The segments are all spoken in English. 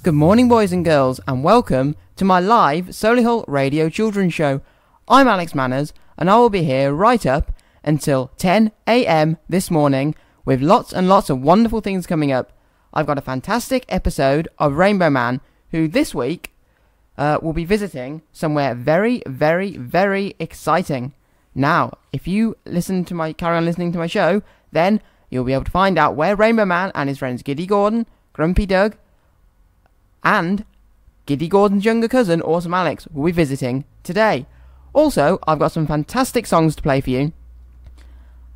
Good morning, boys and girls, and welcome to my live Solihull Radio Children's Show. I'm Alex Manners, and I will be here right up until 10 a.m. this morning with lots and lots of wonderful things coming up. I've got a fantastic episode of Rainbow Man, who this week will be visiting somewhere very, very, very exciting. Now, if you carry on listening to my show, then you'll be able to find out where Rainbow Man and his friends Giddy Gordon, Grumpy Doug, and Giddy Gordon's younger cousin, Awesome Alex, will be visiting today. Also, I've got some fantastic songs to play for you,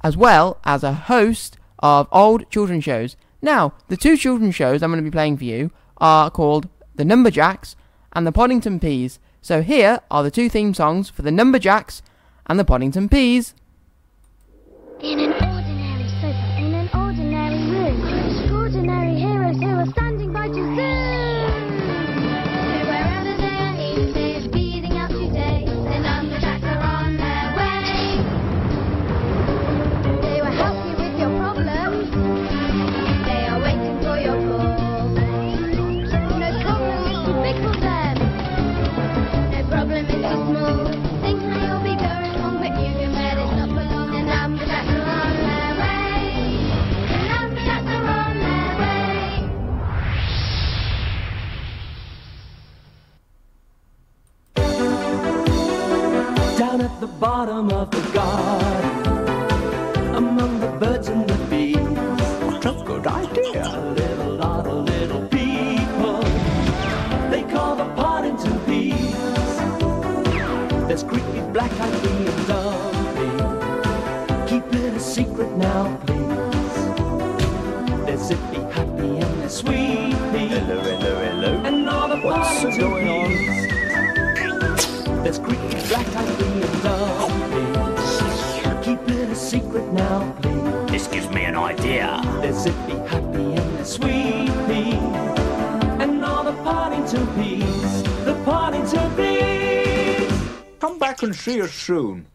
as well as a host of old children's shows. Now, the two children's shows I'm going to be playing for you are called The Numberjacks and The Poddington Peas. So here are the two theme songs for The Numberjacks and The Poddington Peas. In an ordinary sofa, in an ordinary room, extraordinary heroes who are standing by to zoom. Wherever their aim is beating out today, the Numberjacks are on their way. They will help you with your problems. They are waiting for your call. No problem is too big for them. No problem is too small. Things may all be going wrong, but you can bet it's not for long. The Numberjacks are on their way. The Numberjacks are on their way. Down at the bottom of the garden, among the birds and the bees, what a good idea! A little lot of little people they call the Poddington Peas. There's creepy, black-eyed bee and dumpy. Keep it a secret now, please. There's zippy, happy, and there's sweet pea. Hello, hello, hello. And all the Poddington Peas. There's creepy, black-eyed bee and dumpy. Keep it a secret now, please. This gives me an idea. There's zippy, happy, and there's sweet pea. And all the Poddington Peas. The Poddington Peas. Come back and see us soon.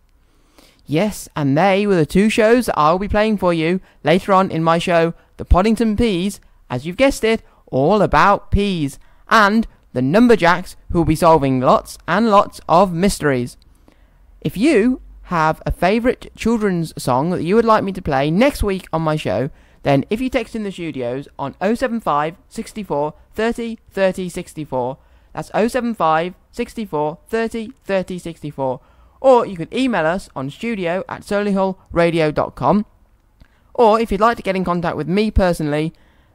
Yes, and they were the two shows that I'll be playing for you later on in my show, The Poddington Peas, as you've guessed it, all about peas, and the Numberjacks, who will be solving lots and lots of mysteries. If you have a favourite children's song that you would like me to play next week on my show, then if you text in the studios on 075 64 30 30 64, that's 075 64 30 30 64, or you can email us on studio@solihullradio.com, or if you'd like to get in contact with me personally,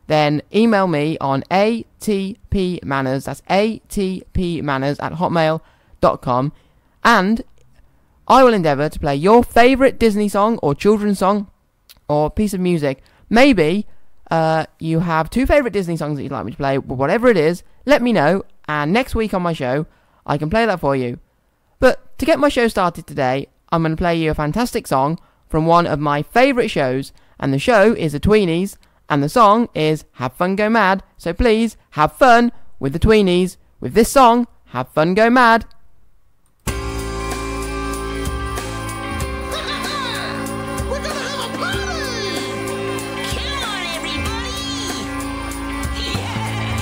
then email me on atpmanners, that's atpmanners@hotmail.com, and I will endeavour to play your favourite Disney song or children's song or piece of music. Maybe you have two favourite Disney songs that you'd like me to play, but whatever it is, let me know, and next week on my show, I can play that for you. But to get my show started today, I'm going to play you a fantastic song from one of my favourite shows, and the show is The Tweenies, and the song is Have Fun Go Mad. So please, have fun with the Tweenies with this song, Have Fun Go Mad. We're gonna have a party! Come on, everybody! Yeah!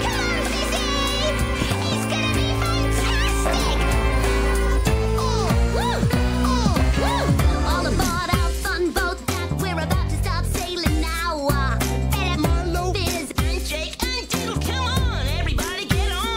Come on, Sissy! It's gonna be fantastic! Oh, woo! Oh, woo! All aboard our fun boat that we're about to start sailing now. Better Milo, Fizz, and Jake, and Diddle. Come on, everybody, get on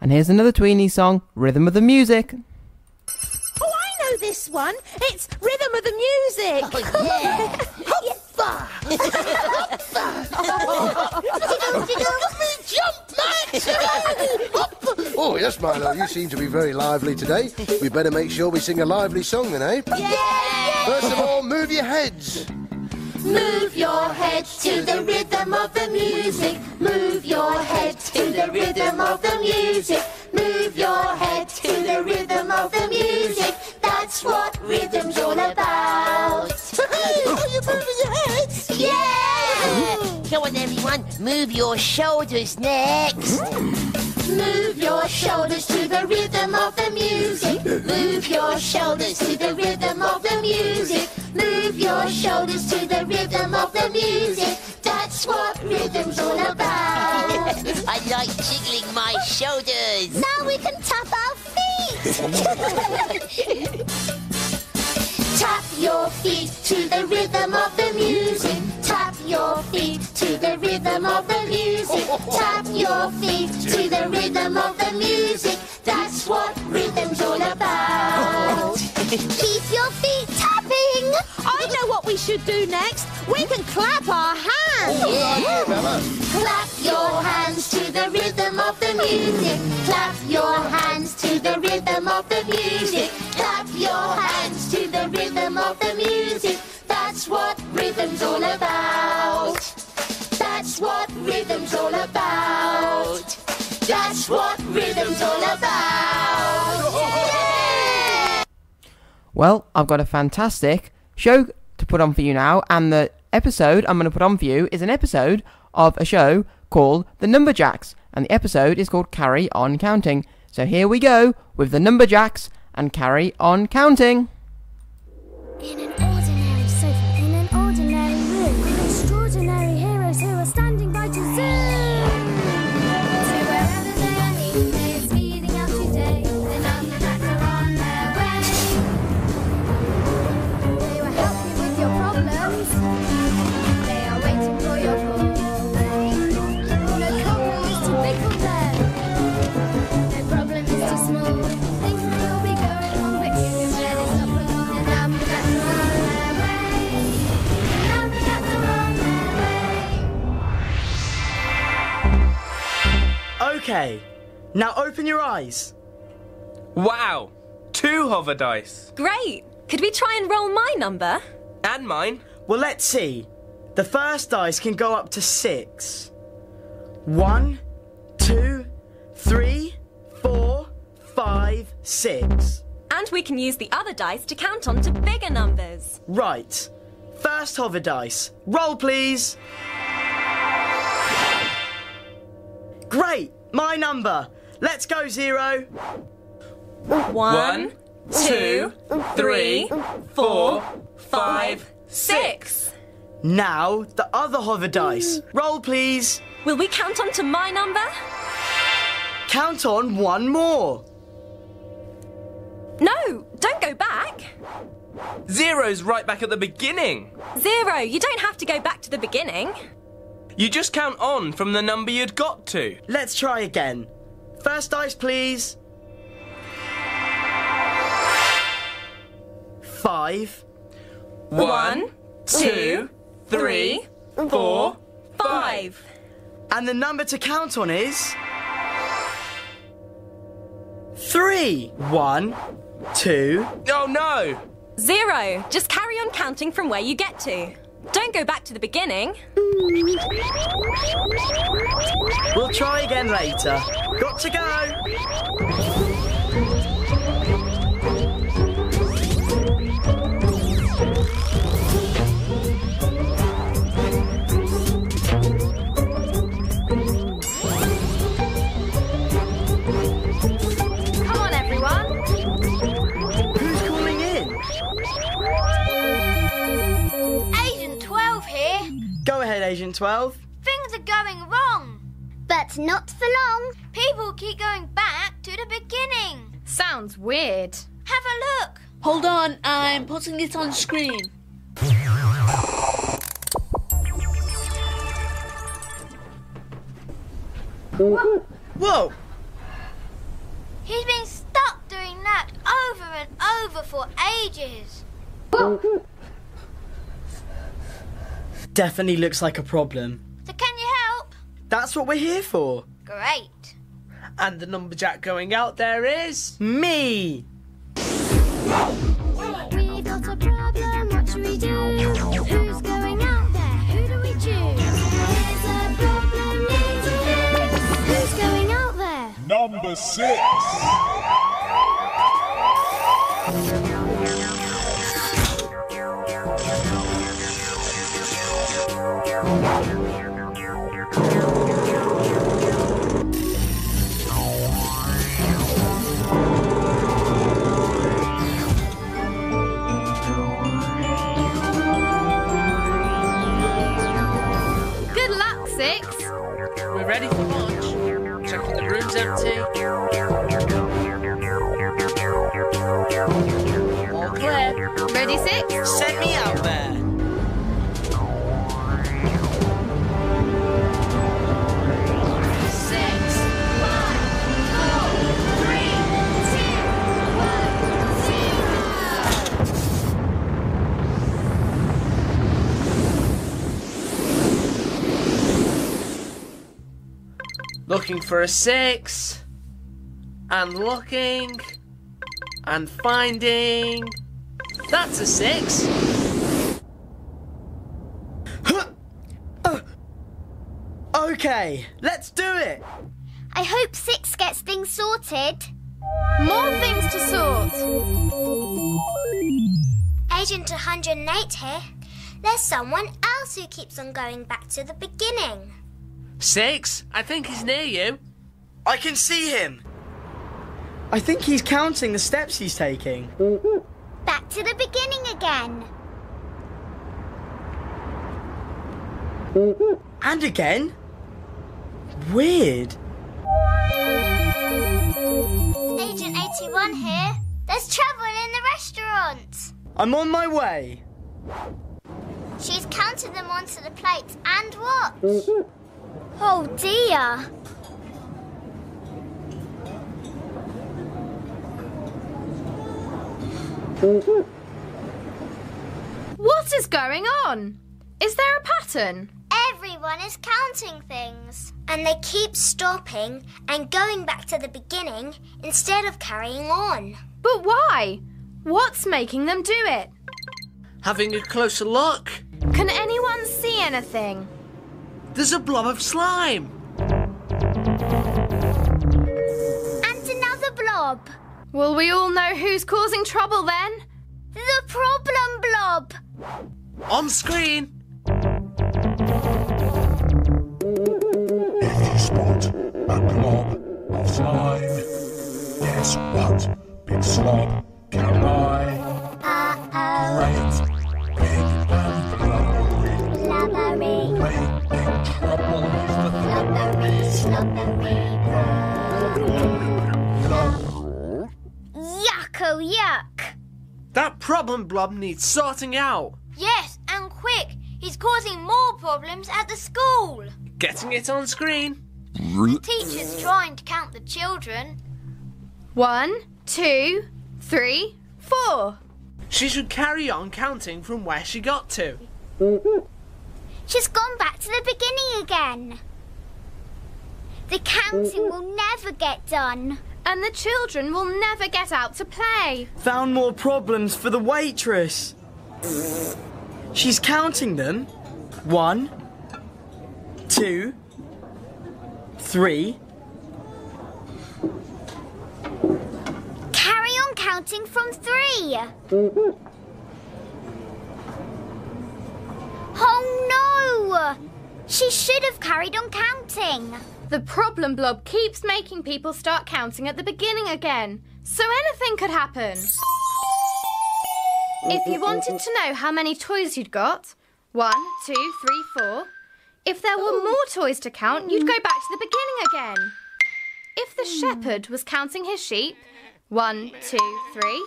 And here's another Tweenie song, Rhythm of the Music. Oh, I know this one. It's Rhythm of the Music. Oh, yeah. Oh, yes, Milo, you seem to be very lively today. We better make sure we sing a lively song then, eh? Yeah. First of all, move your heads. Move your head to the rhythm of the music. Move your head to the rhythm of the music. Move your head to the rhythm of the music. That's what rhythm's all about. Oh, you're moving your heads. Yeah! Come on, everyone, move your shoulders next. Move your shoulders to the rhythm of the music. Move your shoulders to the rhythm of the music. Move your shoulders to the rhythm of the music. That's what rhythm's all about. I like jiggling my shoulders. Now we can tap our feet. Tap your feet to the rhythm of the music. Tap your feet to the rhythm of the music. Tap your feet to the rhythm of the music. That's what rhythm's all about. Keep your feet tapping. I know what we should do next. We can clap our hands. Good idea, Bella. Clap your hands to the rhythm of the music. Clap your hands to the rhythm of the music. Clap your hands to the rhythm of the music. That's what rhythm's all about. That's what rhythm's all about. That's what rhythm's all about. Yeah! Well, I've got a fantastic show to put on for you now, and the episode I'm going to put on for you is an episode of a show called The Numberjacks, and the episode is called Carry On Counting. So here we go with The Numberjacks and Carry On Counting. In an ordinary sofa, in an ordinary room, extraordinary heroes who are standing by to zoom to wherever they are needed. They are speeding up today. The Numberjacks are on their way. They will help you with your problems. They are waiting for your call. No problem is too big for them. No problem is too small. Things will be going on, but you can barely stop for long. The Numberjacks are on their way. The Numberjacks are on their way. Okay, now open your eyes. Wow! 2 hover dice. Great! Could we try and roll my number? And mine. Well, let's see. The first dice can go up to 6. 1, 2, 3, 4, 5, 6. And we can use the other dice to count on to bigger numbers. Right. First hover dice. Roll, please. Great! My number. Let's go, 0. 1, 2, 3, 4, 5, 6. Now, the other hover dice. Roll, please. Will we count on to my number? Count on 1 more. No, don't go back. 0's right back at the beginning. 0, you don't have to go back to the beginning. You just count on from the number you'd got to. Let's try again. First dice, please. 5. 1, 2, 3, 4, 5. And the number to count on is 3. 1, 2. Oh no! 0, just carry on counting from where you get to. Don't go back to the beginning. We'll try again later. Got to go. Come on, everyone. Who's calling in? Agent 12 here. Go ahead, Agent 12. Things are going wrong. But not for long. People keep going back to the beginning. Sounds weird. Have a look. Hold on, I'm putting it on screen. Whoa! He's been stuck doing that over and over for ages. Definitely looks like a problem. So can you help? That's what we're here for. Great. And the lumberjack going out there is... Me! We've got a problem, what should we do? Who's going out there? Who do we choose? Here's a problem, needs a fix. Who's going out there? Number 6. Good luck, 6. We're ready for lunch. Checking the room's empty. All clear. Ready, 6? Send me out there. Looking for a 6. And looking. And finding. That's a 6. Okay, let's do it. I hope 6 gets things sorted. More things to sort. Agent 108 here. There's someone else who keeps on going back to the beginning. 6? I think he's near you. I can see him. I think he's counting the steps he's taking. Back to the beginning again. And again. Weird. Agent 81 here. There's trouble in the restaurant. I'm on my way. She's counted them onto the plates and watch. Oh dear. What is going on? Is there a pattern? Everyone is counting things. And they keep stopping and going back to the beginning instead of carrying on. But why? What's making them do it? Having a closer look. Can anyone see anything? There's a blob of slime. And another blob. Will we all know who's causing trouble then? The problem blob. On screen. If you spot a glob of slime, guess what? Big slob can I? Great, big and blubbery. Making trouble is the Yuck, oh yuck. That problem blob needs sorting out. Yes, and quick. He's causing more problems at the school. Getting it on screen. The teacher's trying to count the children. 1, 2, 3, 4. She should carry on counting from where she got to. She's gone back to the beginning again. The counting will never get done. And the children will never get out to play. Found more problems for the waitress. She's counting them. 1, 2, 3. Carry on counting from 3. Oh no! She should have carried on counting. The problem blob keeps making people start counting at the beginning again, so anything could happen. If you wanted to know how many toys you'd got, 1, 2, 3, 4, if there were more toys to count, you'd go back to the beginning again. If the shepherd was counting his sheep, 1, 2, 3,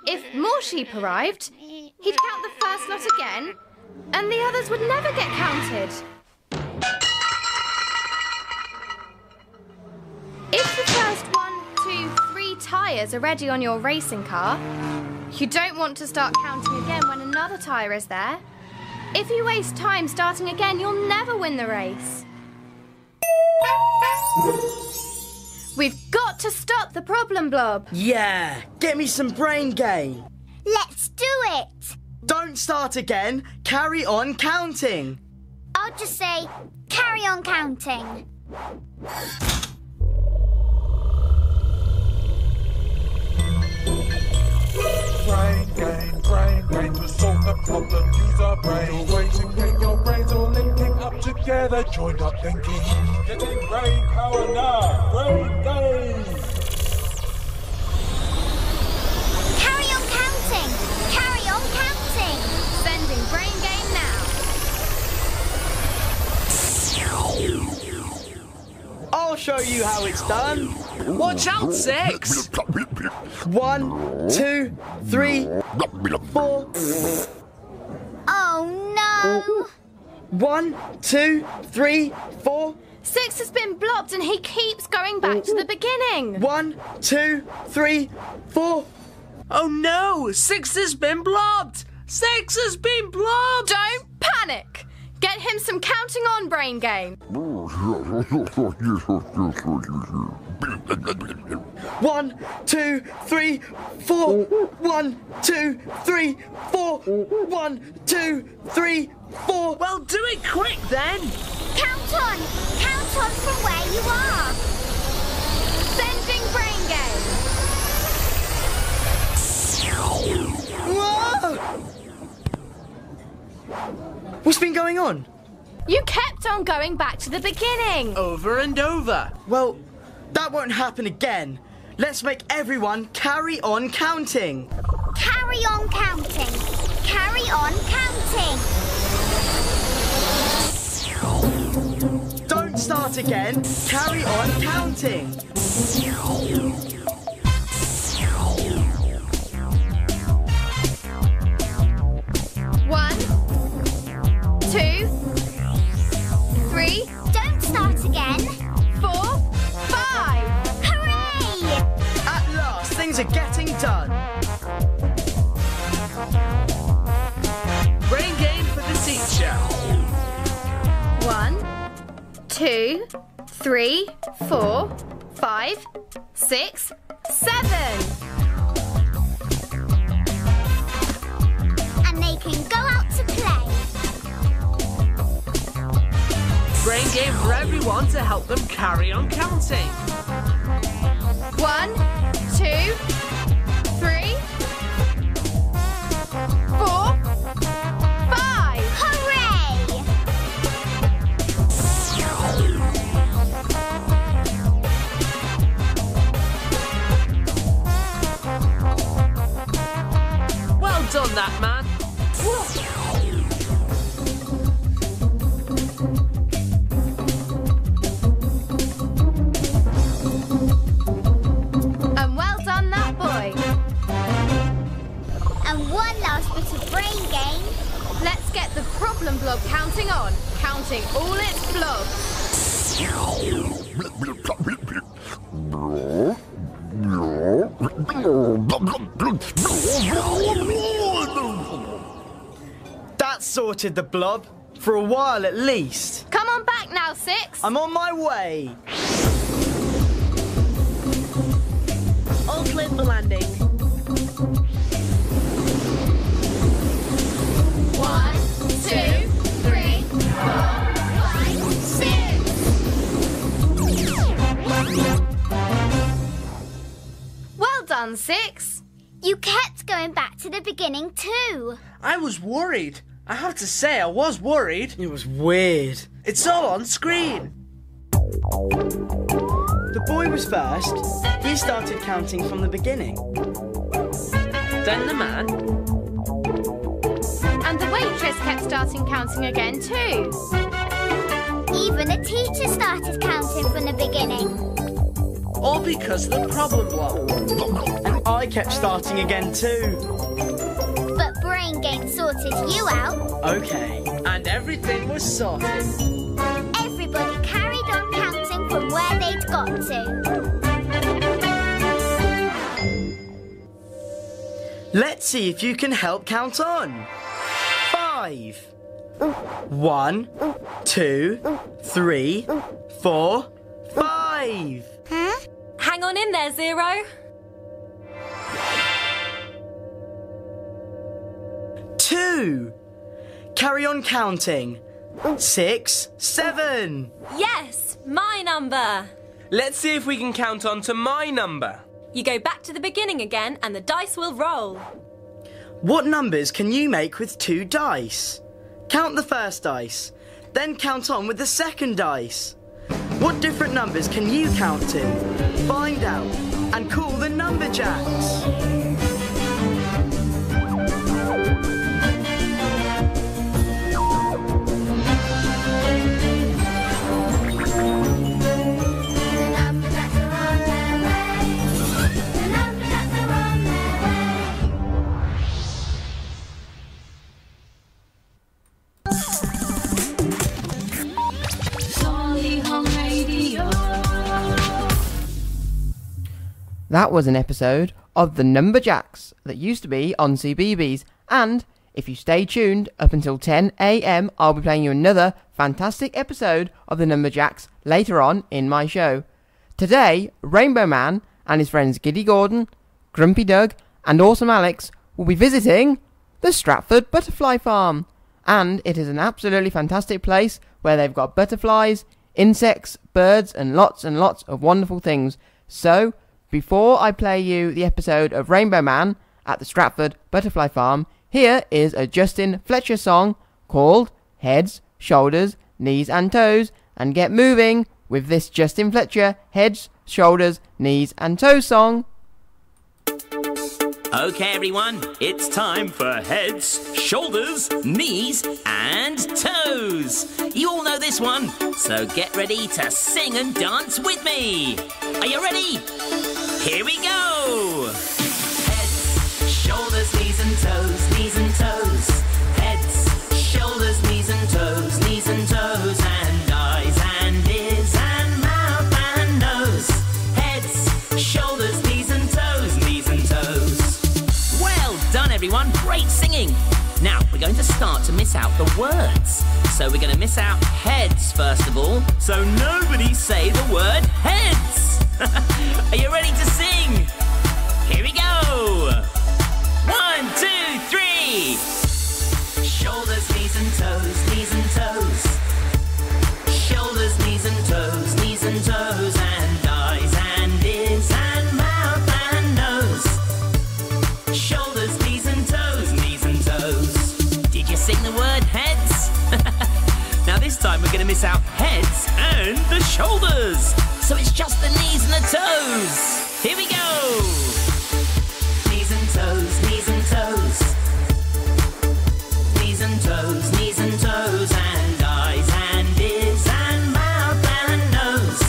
if more sheep arrived, he'd count the first lot again, and the others would never get counted. If the first 1, 2, tyres are ready on your racing car, you don't want to start counting again when another tyre is there. If you waste time starting again, you'll never win the race. We've got to stop the problem blob. Yeah, get me some brain gain. Let's do it. Don't start again. Carry on counting. I'll just say, carry on counting. Brain gain to solve the problem. Use our brain. You're waiting, get your brains all linking up together. Joined up thinking. Getting brain power now. Brain gain. Carry on counting. Carry on counting. Sending brain gain now. I'll show you how it's done. Watch out, 6! 1, 2, 3, 4. Oh no! 1, 2, 3, 4. 6 has been blobbed and he keeps going back to the beginning. 1, 2, 3, 4. Oh no! 6 has been blobbed! 6 has been blobbed! Don't panic! Get him some counting on brain gain. 1, 2, 3, 4. 1, 2, 3, 4. 1, 2, 3, 4. Well, do it quick then! Count on! Count on from where you are! Sending brain gain. Whoa! What's been going on? You kept on going back to the beginning. Over and over. Well, that won't happen again. Let's make everyone carry on counting. Carry on counting. Carry on counting. Don't start again. Carry on counting. 1, 2, 3. Don't start again. 4, 5. Hooray! At last, things are getting done. Brain gain for the teacher. 1, 2, 3, 4, 5, 6, 7. And they can go out to play. Brain gain for everyone to help them carry on counting. 1, 2, 3, 4, 5. Hooray! Well done, that man. And well done, that boy. And one last bit of brain gain. Let's get the problem blob counting on. Counting all its blobs. That sorted the blob. For a while at least. Come on back now, 6. I'm on my way. I'll clear the landing. 1, 2, 3, 4, 5, 6. Well done, 6. You kept going back to the beginning too. I was worried. I have to say, I was worried. It was weird. It's all on screen. The boy was first. He started counting from the beginning. Then the man. And the waitress kept starting counting again too. Even the teacher started counting from the beginning. All because of the problem blob. And I kept starting again too. But brain gain sorted you out. Okay. And everything was sorted. Everybody carried on counting from where they'd got to. Let's see if you can help count on. 5. 1, 2, 3, 4, 5. Hang on in there, Zero. 2. Carry on counting. 6, 7. Yes, my number. Let's see if we can count on to my number. You go back to the beginning again and the dice will roll. What numbers can you make with 2 dice? Count the first dice, then count on with the second dice. What different numbers can you count to? Find out and call the Numberjacks. That was an episode of The Numberjacks that used to be on CBeebies, and if you stay tuned up until 10 AM, I'll be playing you another fantastic episode of The Numberjacks later on in my show. Today, Rainbow Man and his friends Giddy Gordon, Grumpy Doug and Awesome Alex will be visiting the Stratford Butterfly Farm, and it is an absolutely fantastic place where they've got butterflies, insects, birds and lots of wonderful things. So, before I play you the episode of Rainbow Man at the Stratford Butterfly Farm, here is a Justin Fletcher song called Heads, Shoulders, Knees and Toes, and get moving with this Justin Fletcher Heads, Shoulders, Knees and Toes song. Okay everyone, it's time for heads, shoulders, knees and toes. You all know this one, so get ready to sing and dance with me. Are you ready? Here we go! Heads, shoulders, knees and toes, knees and toes. Heads, shoulders, knees and toes, knees and toes. And eyes and ears and mouth and nose. Heads, shoulders, knees and toes, knees and toes. Well done everyone, great singing. Now we're going to start to miss out the words. So we're going to miss out heads first of all, so nobody say the word heads. Are you ready to sing? Here we go! 1, 2, 3. Shoulders, knees and toes, knees and toes. Shoulders, knees and toes, knees and toes. And eyes and ears and mouth and nose. Shoulders, knees and toes, knees and toes. Did you sing the word heads? Now this time we're going to miss out heads and the shoulders. So it's just the knees and the toes. Here we go. Knees and toes, knees and toes. Knees and toes, knees and toes. And eyes and ears and mouth and nose.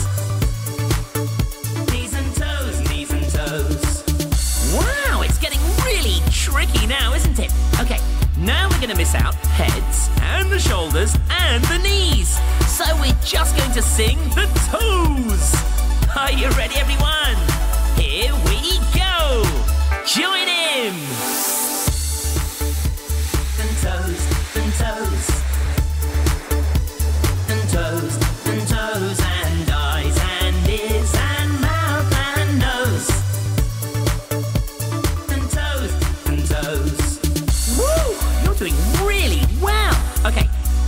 Knees and toes, knees and toes. Wow, it's getting really tricky now, isn't it? Okay, now we're going to miss out heads and the shoulders and the knees. So we're just going to sing the toes. Are you ready, everyone? Here we go. Join in. And toes, and toes. And toes, and toes. And eyes and ears and mouth and nose. And toes. Woo! You're doing really well. Okay.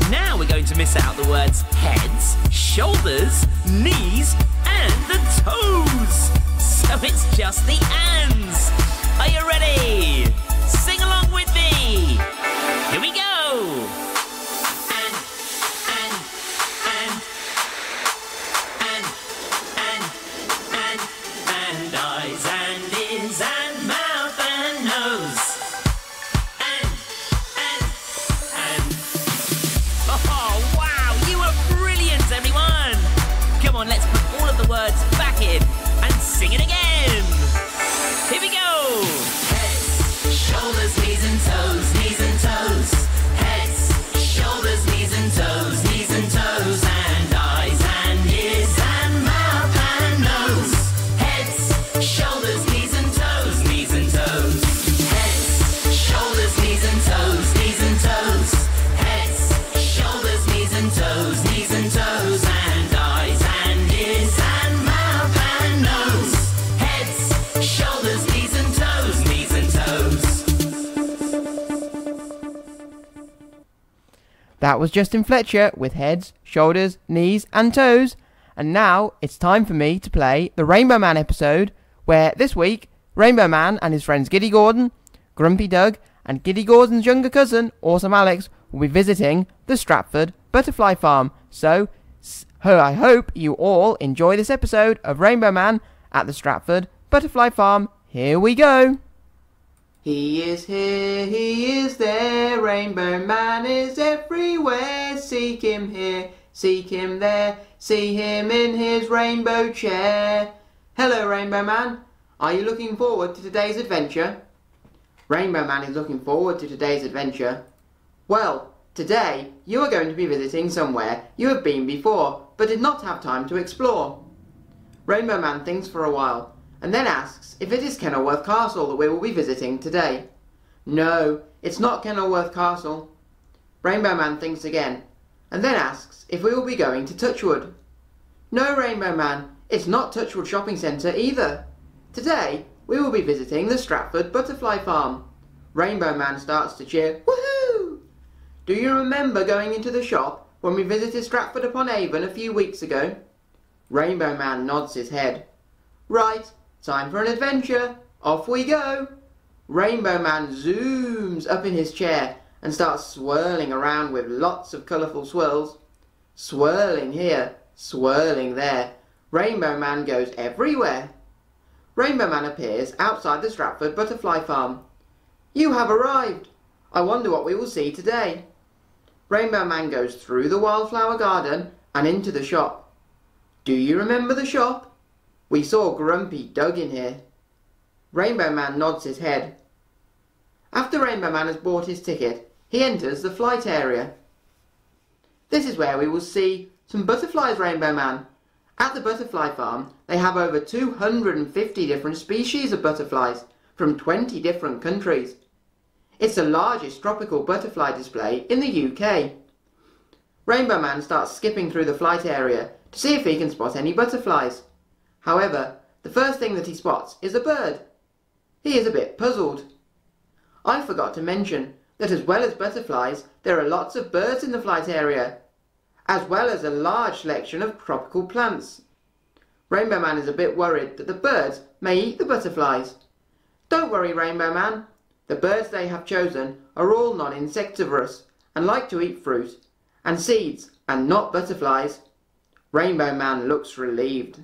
Now we're going to miss out the words heads, shoulders, knees, and the toes. So it's just the ands. Are you ready? Sing along with me. Here we go. And eyes and ears and mouth and nose. Oh, wow, you were brilliant, everyone! Come on, let's put all of the words back in and sing it again! Here we go! Heads, shoulders, knees and toes, knees and toes. Heads, shoulders, knees and toes, knees and toes. And eyes and ears and mouth and nose. Heads, shoulders, knees and toes, knees and toes. Heads, and toes, knees and toes, and eyes and ears and mouth and nose. Heads, shoulders, knees and toes, knees and toes. That was Justin Fletcher with heads, shoulders, knees and toes. And now it's time for me to play the Rainbow Man episode, where this week Rainbow Man and his friends Giddy Gordon, Grumpy Doug and Giddy Gordon's younger cousin, Awesome Alex, will be visiting the Stratford Butterfly Farm. So I hope you all enjoy this episode of Rainbow Man at the Stratford Butterfly Farm. Here we go. He is here, he is there, Rainbow Man is everywhere. Seek him here, seek him there, see him in his rainbow chair. Hello, Rainbow Man. Are you looking forward to today's adventure? Rainbow Man is looking forward to today's adventure. Well, today you are going to be visiting somewhere you have been before, but did not have time to explore. Rainbow Man thinks for a while, and then asks if it is Kenilworth Castle that we will be visiting today. No, it's not Kenilworth Castle. Rainbow Man thinks again, and then asks if we will be going to Touchwood. No, Rainbow Man, it's not Touchwood Shopping Centre either. Today, we will be visiting the Stratford Butterfly Farm. Rainbow Man starts to cheer, woohoo! Do you remember going into the shop when we visited Stratford upon Avon a few weeks ago? Rainbow Man nods his head. Right, time for an adventure. Off we go. Rainbow Man zooms up in his chair and starts swirling around with lots of colourful swirls. Swirling here, swirling there. Rainbow Man goes everywhere. Rainbow Man appears outside the Stratford Butterfly Farm. You have arrived. I wonder what we will see today. Rainbow Man goes through the wildflower garden and into the shop. Do you remember the shop? We saw Grumpy Doug in here. Rainbow Man nods his head. After Rainbow Man has bought his ticket, he enters the flight area. This is where we will see some butterflies, Rainbow Man. At the butterfly farm, they have over 250 different species of butterflies from 20 different countries. It's the largest tropical butterfly display in the UK. Rainbow Man starts skipping through the flight area to see if he can spot any butterflies. However, the first thing that he spots is a bird. He is a bit puzzled. I forgot to mention that as well as butterflies, there are lots of birds in the flight area, as well as a large selection of tropical plants. Rainbow Man is a bit worried that the birds may eat the butterflies. Don't worry, Rainbow Man. The birds they have chosen are all non-insectivorous and like to eat fruit and seeds and not butterflies. Rainbow Man looks relieved.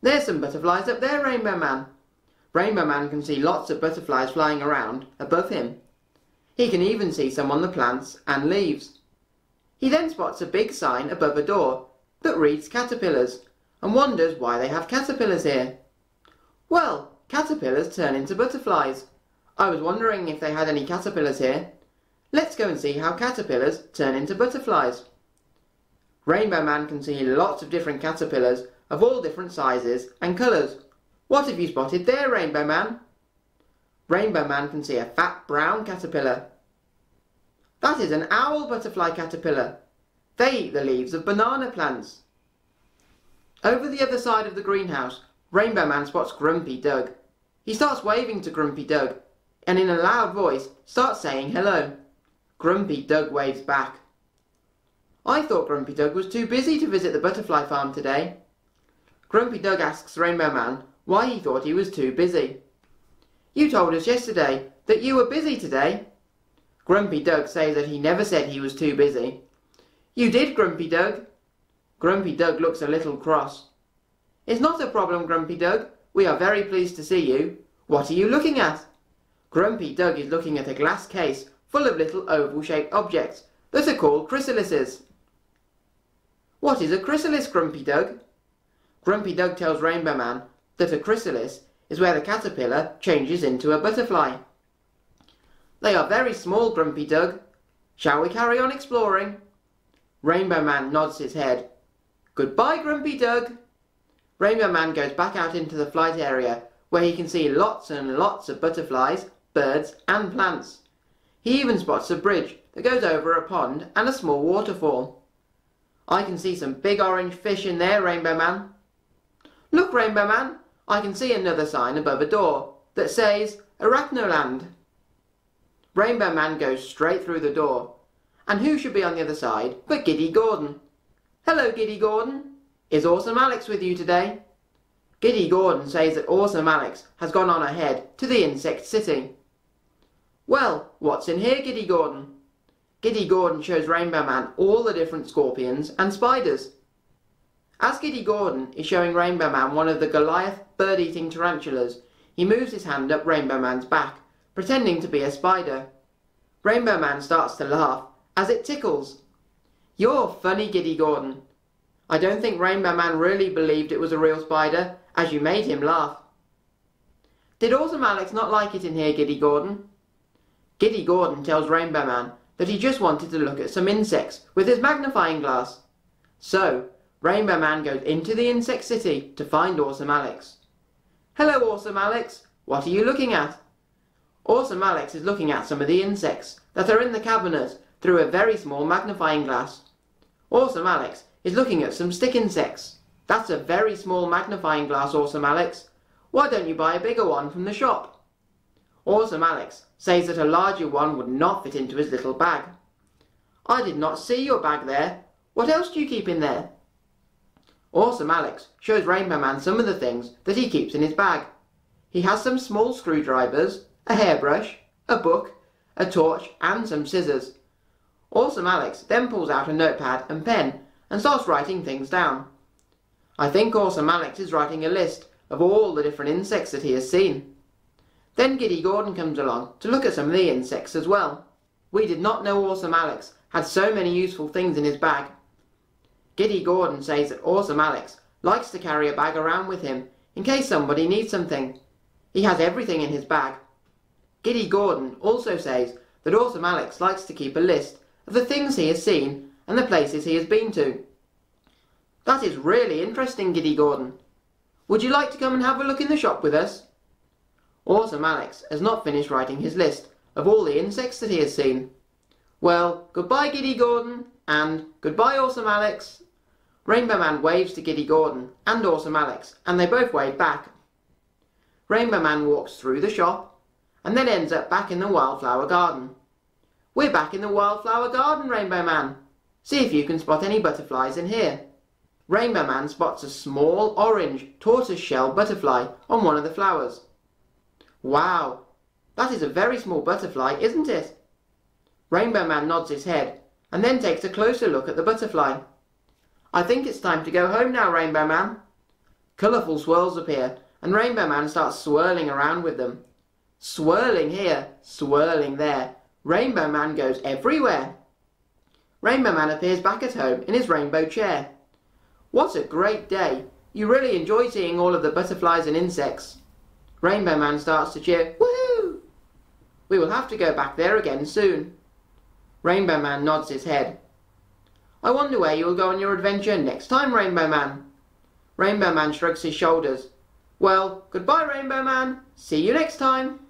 There's some butterflies up there, Rainbow Man. Rainbow Man can see lots of butterflies flying around above him. He can even see some on the plants and leaves. He then spots a big sign above a door that reads caterpillars and wonders why they have caterpillars here. Well, caterpillars turn into butterflies. I was wondering if they had any caterpillars here. Let's go and see how caterpillars turn into butterflies. Rainbow Man can see lots of different caterpillars of all different sizes and colours. What have you spotted there, Rainbow Man? Rainbow Man can see a fat brown caterpillar. That is an owl butterfly caterpillar. They eat the leaves of banana plants. Over the other side of the greenhouse, Rainbow Man spots Grumpy Doug. He starts waving to Grumpy Doug, and in a loud voice starts saying hello. Grumpy Doug waves back. I thought Grumpy Doug was too busy to visit the butterfly farm today. Grumpy Doug asks Rainbow Man why he thought he was too busy. You told us yesterday that you were busy today. Grumpy Doug says that he never said he was too busy. You did, Grumpy Doug. Grumpy Doug looks a little cross. It's not a problem, Grumpy Doug. We are very pleased to see you. What are you looking at? Grumpy Doug is looking at a glass case full of little oval-shaped objects that are called chrysalises. What is a chrysalis, Grumpy Doug? Grumpy Doug tells Rainbow Man that a chrysalis is where the caterpillar changes into a butterfly. They are very small, Grumpy Doug. Shall we carry on exploring? Rainbow Man nods his head. Goodbye, Grumpy Doug. Rainbow Man goes back out into the flight area where he can see lots and lots of butterflies, birds and plants. He even spots a bridge that goes over a pond and a small waterfall. I can see some big orange fish in there, Rainbow Man. Look, Rainbow Man, I can see another sign above a door that says Arachnoland. Rainbow Man goes straight through the door, and who should be on the other side but Giddy Gordon. Hello, Giddy Gordon. Is Awesome Alex with you today? Giddy Gordon says that Awesome Alex has gone on ahead to the Insect City. Well, what's in here, Giddy Gordon? Giddy Gordon shows Rainbow Man all the different scorpions and spiders. As Giddy Gordon is showing Rainbow Man one of the Goliath bird-eating tarantulas, he moves his hand up Rainbow Man's back, pretending to be a spider. Rainbow Man starts to laugh as it tickles. You're funny, Giddy Gordon. I don't think Rainbow Man really believed it was a real spider, as you made him laugh. Did Awesome Alex not like it in here, Giddy Gordon? Giddy Gordon tells Rainbow Man that he just wanted to look at some insects with his magnifying glass. So, Rainbow Man goes into the Insect City to find Awesome Alex. Hello, Awesome Alex. What are you looking at? Awesome Alex is looking at some of the insects that are in the cabinet through a very small magnifying glass. Awesome Alex is looking at some stick insects. That's a very small magnifying glass, Awesome Alex. Why don't you buy a bigger one from the shop? Awesome Alex says that a larger one would not fit into his little bag. I did not see your bag there. What else do you keep in there? Awesome Alex shows Rainbow Man some of the things that he keeps in his bag. He has some small screwdrivers, a hairbrush, a book, a torch and some scissors. Awesome Alex then pulls out a notepad and pen and starts writing things down. I think Awesome Alex is writing a list of all the different insects that he has seen. Then Giddy Gordon comes along to look at some of the insects as well. We did not know Awesome Alex had so many useful things in his bag. Giddy Gordon says that Awesome Alex likes to carry a bag around with him in case somebody needs something. He has everything in his bag. Giddy Gordon also says that Awesome Alex likes to keep a list of the things he has seen and the places he has been to. That is really interesting, Giddy Gordon. Would you like to come and have a look in the shop with us? Awesome Alex has not finished writing his list of all the insects that he has seen. Well, goodbye Giddy Gordon, and goodbye Awesome Alex. Rainbow Man waves to Giddy Gordon and Awesome Alex, and they both wave back. Rainbow Man walks through the shop, and then ends up back in the wildflower garden. We're back in the wildflower garden, Rainbow Man. See if you can spot any butterflies in here. Rainbow Man spots a small orange tortoise-shell butterfly on one of the flowers. Wow, that is a very small butterfly, isn't it? Rainbow Man nods his head and then takes a closer look at the butterfly. I think it's time to go home now, Rainbow Man. Colourful swirls appear and Rainbow Man starts swirling around with them. Swirling here, swirling there. Rainbow Man goes everywhere. Rainbow Man appears back at home in his rainbow chair. What a great day! You really enjoy seeing all of the butterflies and insects. Rainbow Man starts to cheer, woohoo! We will have to go back there again soon. Rainbow Man nods his head. I wonder where you will go on your adventure next time, Rainbow Man. Rainbow Man shrugs his shoulders. Well, goodbye, Rainbow Man. See you next time.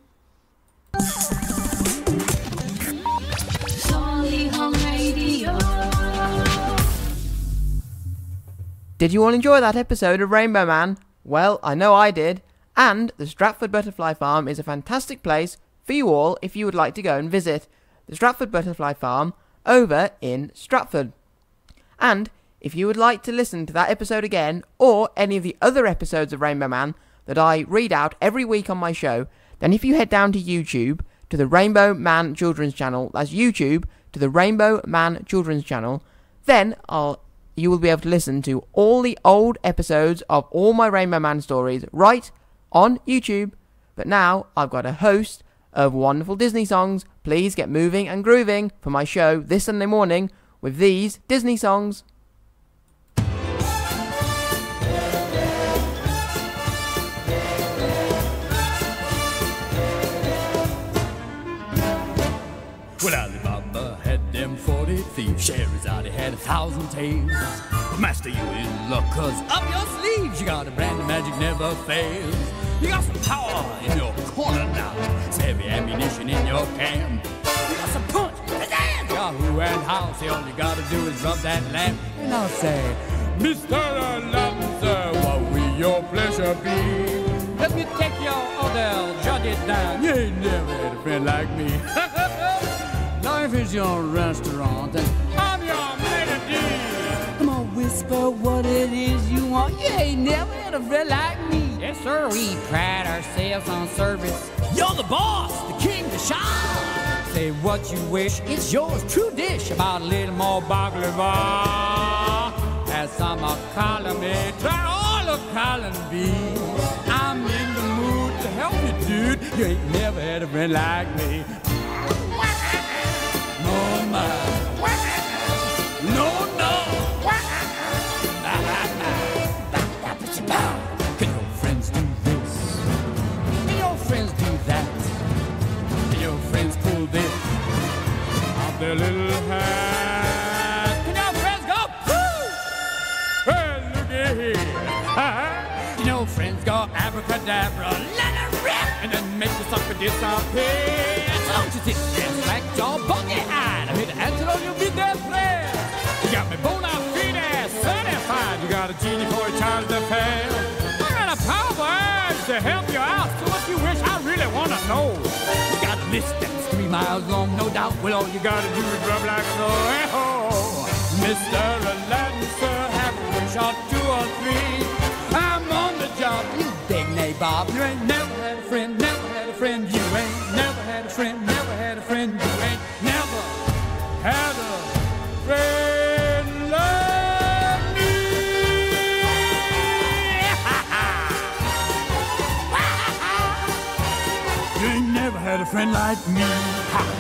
Did you all enjoy that episode of Rainbow Man? Well, I know I did. And the Stratford Butterfly Farm is a fantastic place for you all if you would like to go and visit the Stratford Butterfly Farm over in Stratford. And if you would like to listen to that episode again, or any of the other episodes of Rainbow Man that I read out every week on my show, then if you head down to YouTube, to the Rainbow Man Children's Channel, that's YouTube, to the Rainbow Man Children's Channel, then you will be able to listen to all the old episodes of all my Rainbow Man stories right on YouTube. But now I've got a host of wonderful Disney songs. Please get moving and grooving for my show this Sunday morning with these Disney songs. Well, Alibaba had them 40 thieves, Scheherazade had 1,000 tales. Master, you in luck, 'cause up your sleeves you got a brand of magic never fails. You got some power in your corner now, some heavy ammunition in your can. You got some punch, pizzazz, you ya who and how. Say all you gotta do is rub that lamp, and I'll say, Mr. Aladdin, sir, what will your pleasure be? Let me take your order, jot it down. You ain't never had a friend like me. Life is your restaurant, and I'm your melody. Come on, whisper what it is you want. You ain't never had a friend like me. Yes, sir, we pride ourselves on service. You're the boss, the king, the shah. Say what you wish, it's yours, true dish. About a little more baklava. As some of column A, try all of column B. I'm in the mood to help you, dude. You ain't never had a friend like me. No, no. Can your friends do this? Can your friends do that? Can your friends pull this off their little hat? Can your friends go, pooh? Hey, look at here. Can your friends go abracadabra, let it rip, and then make the sucker disappear? Don't you think that's like your buggy-eyed? I'm here to answer all your midday prayers. You got me bona fide certified. You got a genie for a child to fail. I got a power urge to help you out. So what you wish, I really want to know. You got a list that's 3 miles long, no doubt. Well, all you got to do is rub like so. Oh, Mr. Aladdin, sir, have a wish or 2 or 3. I'm on the job, you big nabob. You ain't never had a friend, never had a friend. You ain't never had a friend, never had a friend. You ain't never had a friend like me. You ain't never had a friend like me. Ha.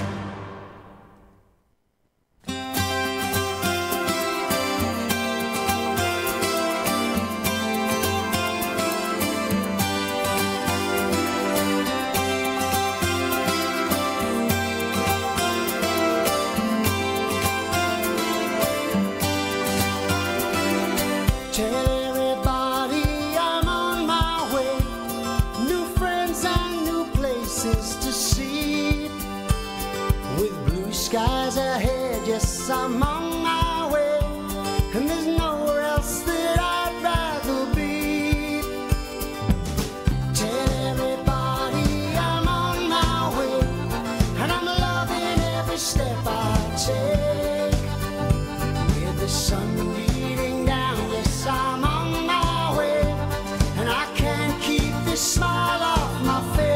Skies ahead, yes, I'm on my way, and there's nowhere else that I'd rather be. Tell everybody I'm on my way, and I'm loving every step I take. With the sun beating down, yes, I'm on my way, and I can't keep this smile off my face.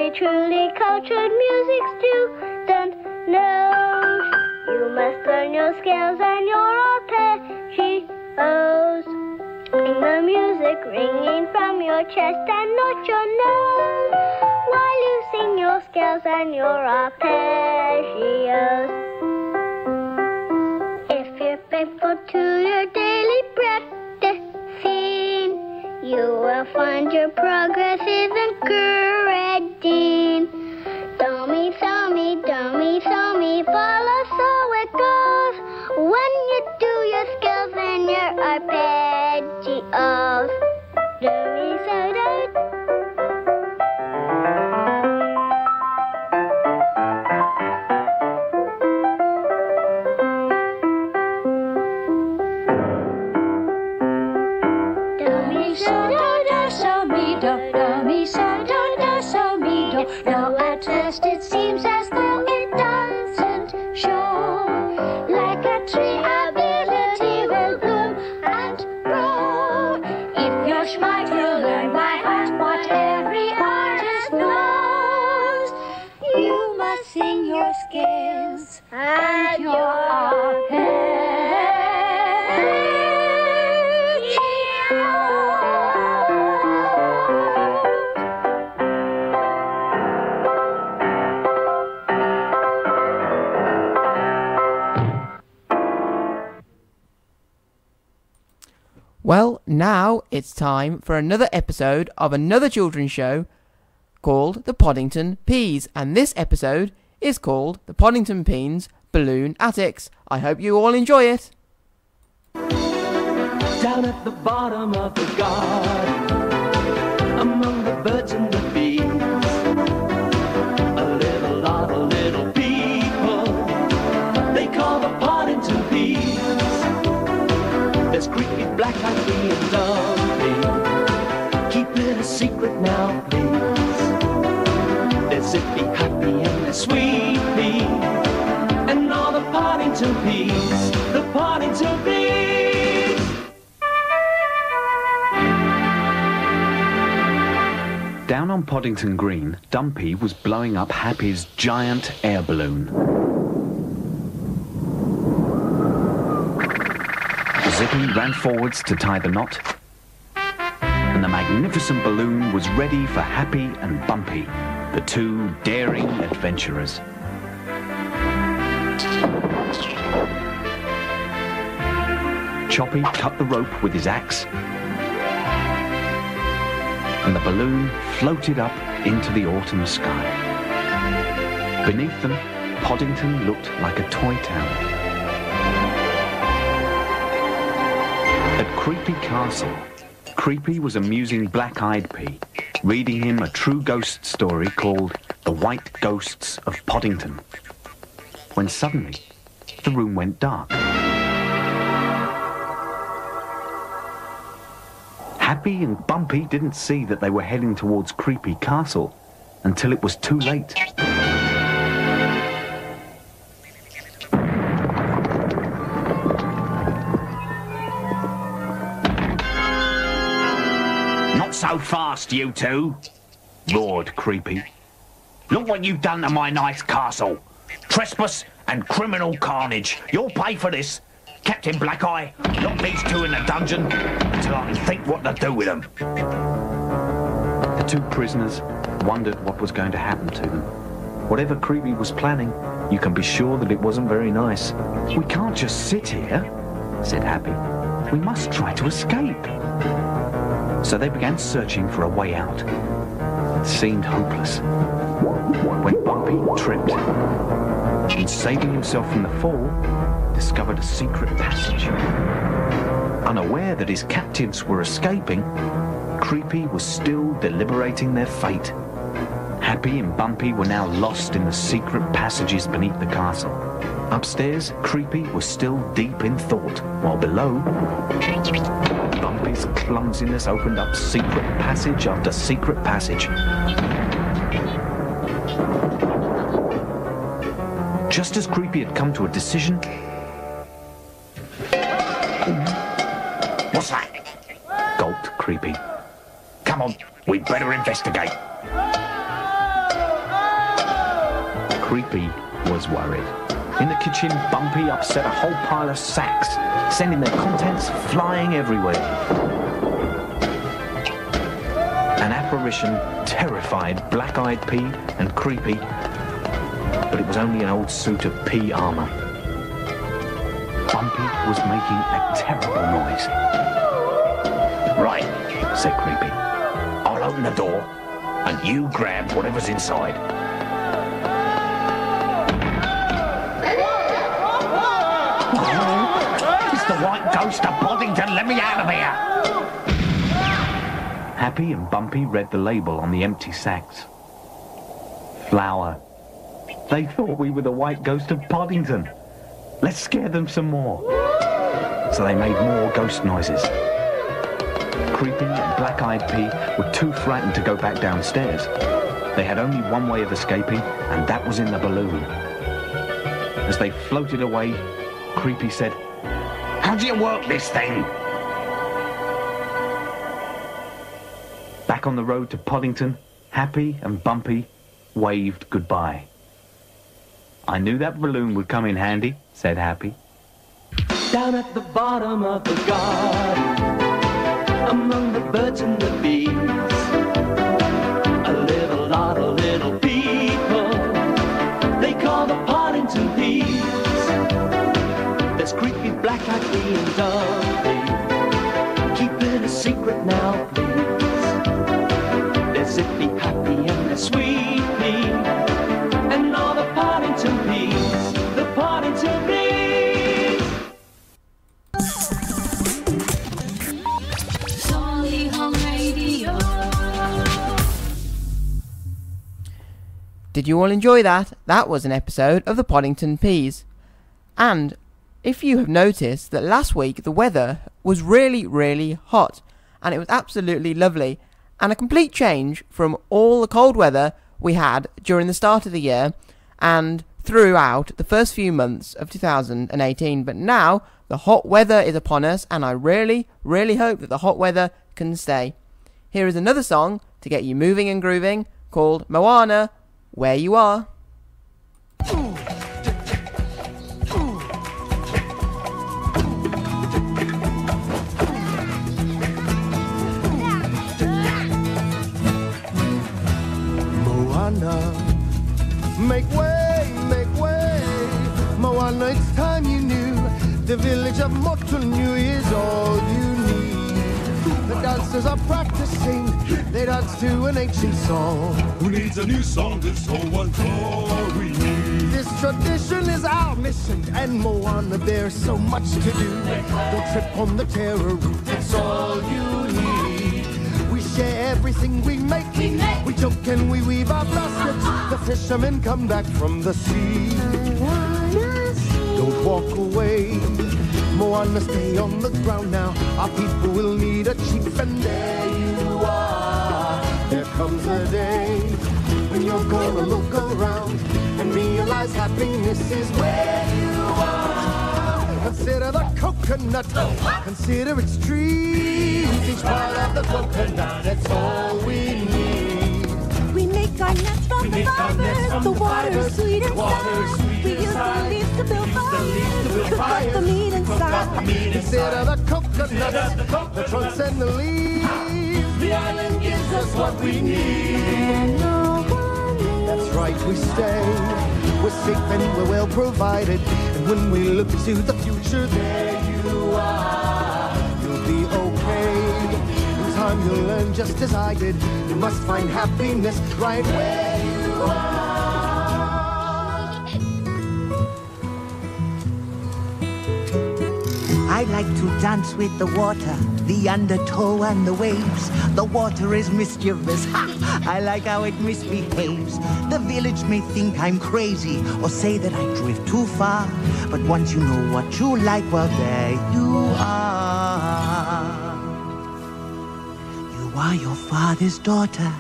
Every truly cultured music student knows you must learn your scales and your arpeggios. Sing the music ringing from your chest and not your nose, while you sing your scales and your arpeggios. If you're faithful to your daily practicing, you will find your progress is encouraging. Do me, so me, do me, so me, follow, so it goes. When you do your scales and your arpeggios. Do me, so do. Though at first it seems as though it doesn't show, like a tree ability will bloom and grow. If you're smart, you'll learn by heart what every artist knows. You must sing your scales and your arpeggios. Well, now it's time for another episode of another children's show called the Poddington Peas, and this episode is called the Poddington Peas Balloon Attics. I hope you all enjoy it. Down at the bottom of the garden, among the birds and the bees, a little lot of little people they call the Poddington Peas. There's creepy, black-eyed pea and dumpy. Keep it a secret now, please. They're zippy, happy, and they're sweepy, and all the Poddington Peas, the Poddington Peas. Down on Poddington Green, Dumpy was blowing up Happy's giant air balloon. Zippy ran forwards to tie the knot, and the magnificent balloon was ready for Happy and Bumpy, the two daring adventurers. Choppy cut the rope with his axe, and the balloon floated up into the autumn sky. Beneath them, Poddington looked like a toy town. At Creepy Castle, Creepy was amusing Black-Eyed Pea, reading him a true ghost story called The White Ghosts of Poddington, when suddenly the room went dark. Happy and Bumpy didn't see that they were heading towards Creepy Castle until it was too late. So fast, you two, roared Creepy. Look what you've done to my nice castle. Trespass and criminal carnage. You'll pay for this. Captain Black-Eye, lock these two in the dungeon until I can think what to do with them. The two prisoners wondered what was going to happen to them. Whatever Creepy was planning, you can be sure that it wasn't very nice. We can't just sit here, said Happy. We must try to escape. So they began searching for a way out. It seemed hopeless. When Bumpy tripped and, saving himself from the fall, discovered a secret passage. Unaware that his captives were escaping, Creepy was still deliberating their fate. Happy and Bumpy were now lost in the secret passages beneath the castle. Upstairs, Creepy was still deep in thought, while below, Bumpy's clumsiness opened up secret passage after secret passage. Just as Creepy had come to a decision... What's that? Gulped Creepy. Come on, we'd better investigate. Creepy was worried. In the kitchen, Bumpy upset a whole pile of sacks, sending their contents flying everywhere. An apparition terrified Black-Eyed Pea and Creepy, but it was only an old suit of pea armour. Bumpy was making a terrible noise. "Right," said Creepy. "I'll open the door, and you grab whatever's inside." "It's the white ghost of Poddington, let me out of here!" Happy and Bumpy read the label on the empty sacks. Flour. They thought we were the white ghost of Poddington. Let's scare them some more. So they made more ghost noises. Creepy and Black-Eyed Pea were too frightened to go back downstairs. They had only one way of escaping, and that was in the balloon. As they floated away, Creepy said, "How do you work this thing?" Back on the road to Poddington, Happy and Bumpy waved goodbye. "I knew that balloon would come in handy," said Happy. Down at the bottom of the garden, among the birds and the bees, live a lot of little people they call the Poddington Peas. There's Creepy, Black-Eyed Pea and Dumpy. Keep it a secret now, please. There's Zippy, Happy and there's Sweet Pea, and all the Poddington Peas, the Poddington Peas. Solihull Radio. Did you all enjoy that? That was an episode of the Poddington Peas. And if you have noticed that last week the weather was really, really hot, and it was absolutely lovely, and a complete change from all the cold weather we had during the start of the year and throughout the first few months of 2018. But now the hot weather is upon us, and I really, really hope that the hot weather can stay. Here is another song to get you moving and grooving called Moana, Where You Are. Moana, make way, Moana, it's time you knew. The village of Motunui is all you need. The dancers are practicing, they dance to an ancient song. Who needs a new song? This whole one's all we need. This tradition is our mission, and Moana, there's so much to do. Don't trip on the terror route, it's all you need. We share everything we make. We joke and we weave our baskets. The fishermen come back from the sea. Don't walk away, Moana, stay on the ground now. Our people will need a chief, and there you are. There comes a day when you're gonna look around and realize happiness is where you are. Consider the coconut, consider its trees. Each part of the coconut, that's all we need. We make our nets from the fibers. The water's sweet inside. We use the leaves to build fires. Cook up the meat inside. Consider the coconut, the trunks and the leaves. The island gives us what we need. That's right, we stay. We're safe and we're well provided. And when we look to the future, there you are. You'll be okay. In time you'll learn just as I did. You must find happiness right where you are. I like to dance with the water, the undertow and the waves. The water is mischievous, ha! I like how it misbehaves. The village may think I'm crazy or say that I drift too far. But once you know what you like, well, there you are. You are your father's daughter.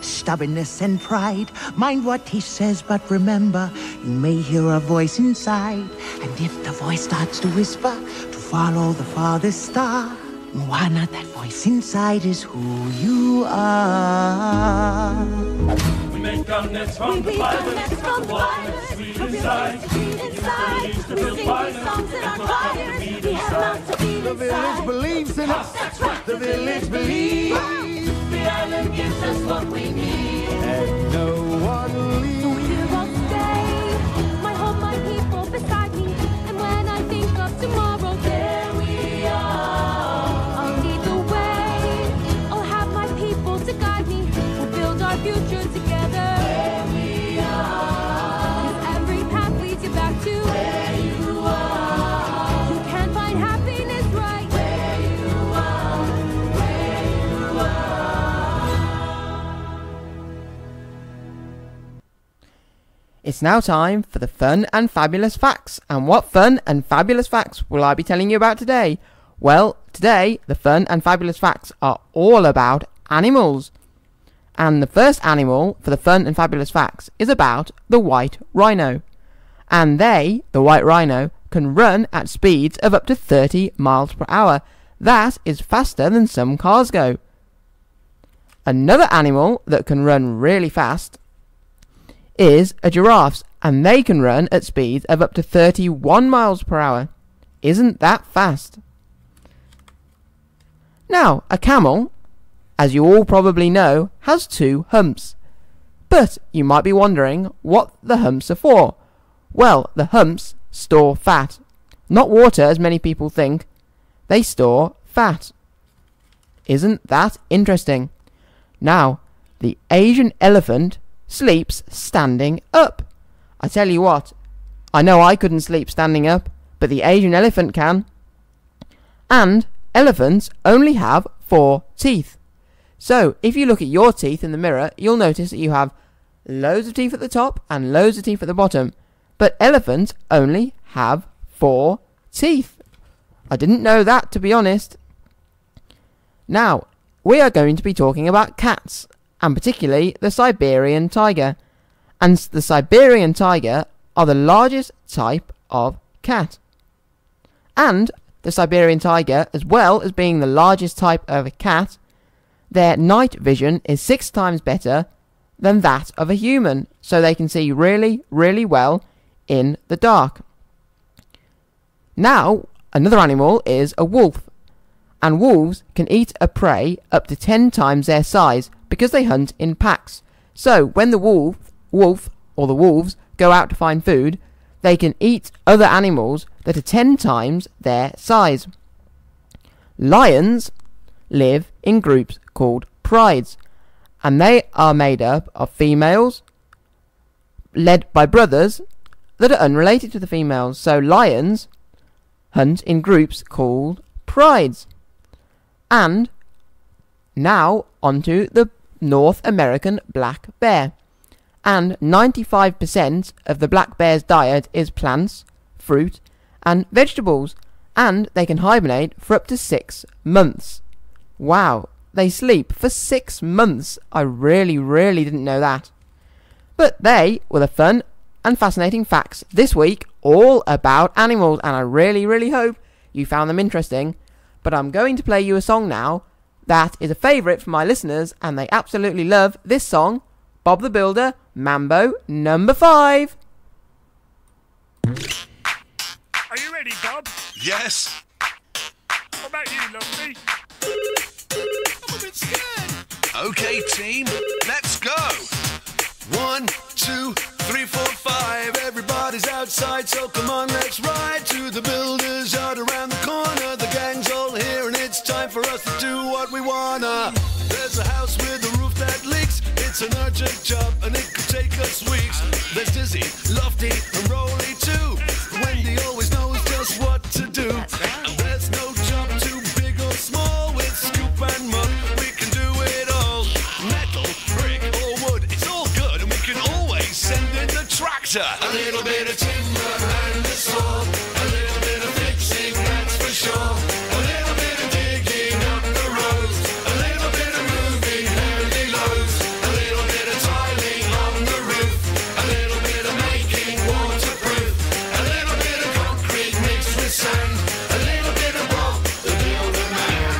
Stubbornness and pride, mind what he says, but remember, you may hear a voice inside. And if the voice starts to whisper, to follow the farthest star, Moana, that voice inside is who you are. make our nets from the fibers of the water sweet inside. We use the leaves to build fires and cook up the meat inside. The village believes in us. That's right. The village believes. The island gives us what we need. And no one leaves. So here I'll stay. My home, my people beside me. And when I think of tomorrow, there we are. I'll lead the way. I'll have my people to guide me. We'll build our future together. There we are. 'Cause every path leads you back to where you are. You can find happiness right where you are. Where you are. It's now time for the fun and fabulous facts. And what fun and fabulous facts will I be telling you about today? Well, today the fun and fabulous facts are all about animals. And the first animal for the fun and fabulous facts is about the white rhino. And they, the white rhino, can run at speeds of up to 30 miles per hour. That is faster than some cars go. Another animal that can run really fast is a giraffe, and they can run at speeds of up to 31 miles per hour. Isn't that fast? Now, a camel, as you all probably know, has 2 humps. But you might be wondering what the humps are for. Well, the humps store fat. Not water, as many people think. They store fat. Isn't that interesting? Now, the Asian elephant sleeps standing up. I tell you what, I know I couldn't sleep standing up, but the Asian elephant can. And elephants only have 4 teeth. So, if you look at your teeth in the mirror, you'll notice that you have loads of teeth at the top and loads of teeth at the bottom. But elephants only have 4 teeth. I didn't know that, to be honest. Now, we are going to be talking about cats, and particularly the Siberian tiger. And the Siberian tiger are the largest type of cat. And the Siberian tiger, as well as being the largest type of a cat, their night vision is 6 times better than that of a human, so they can see really, really well in the dark. Now, another animal is a wolf, and wolves can eat a prey up to 10 times their size because they hunt in packs. So when the wolf or the wolves go out to find food, they can eat other animals that are 10 times their size. Lions live in groups called prides, and they are made up of females led by brothers that are unrelated to the females. So lions hunt in groups called prides. And now onto the North American black bear. And 95% of the black bear's diet is plants, fruit and vegetables, and they can hibernate for up to 6 months. Wow, they sleep for 6 months. I really didn't know that. But they were the fun and fascinating facts this week, all about animals, and I really hope you found them interesting. But I'm going to play you a song now that is a favourite for my listeners, and they absolutely love this song, Bob the Builder, Mambo number 5. Are you ready, Bob? Yes. What about you, lovely? I'm a bit scared. Okay, team, let's go. 1, 2, 3, 4, 5. Everybody's outside, so come on, let's ride to the builder's yard around the corner. The gang's all here, and it's time for us to do what we wanna. There's a house with a roof that leaks. It's an urgent job, and it could take us weeks. There's Dizzy, Lofty, and Rolly too. Wendy always knows just what to do. And there's no job too big or small. With scoop and mug, we can do it all. Metal, brick, or wood, it's all good, and we can always send in the tractor. A little bit of timber and a saw. A little bit of fixing, that's for sure. A little bit of digging up the roads. A little bit of moving heavy loads. A little bit of tiling on the roof. A little bit of making waterproof. A little bit of concrete mixed with sand. A little bit of Bob the Builder Man.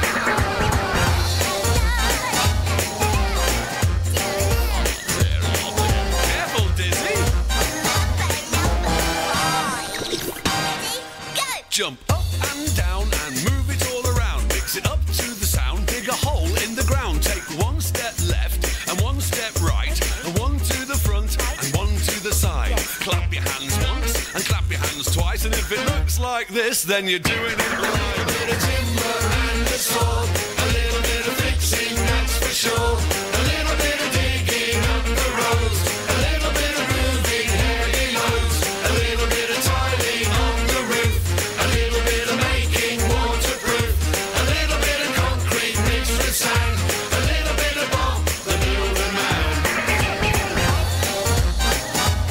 Jump up and down and move it all around. Mix it up to the sound, dig a hole in the ground. Take one step left and one step right, and one to the front and one to the side. Clap your hands once and clap your hands twice, and if it looks like this, then you're doing it right. A bit of timber and a saw, a little bit of fixing, that's for sure. A little bit of digging up the roads, a little bit of moving heavy loads, a little bit of tiling on the roof, a little bit of making waterproof, a little bit of concrete mixed with sand, a little bit of Bob the Builder Man.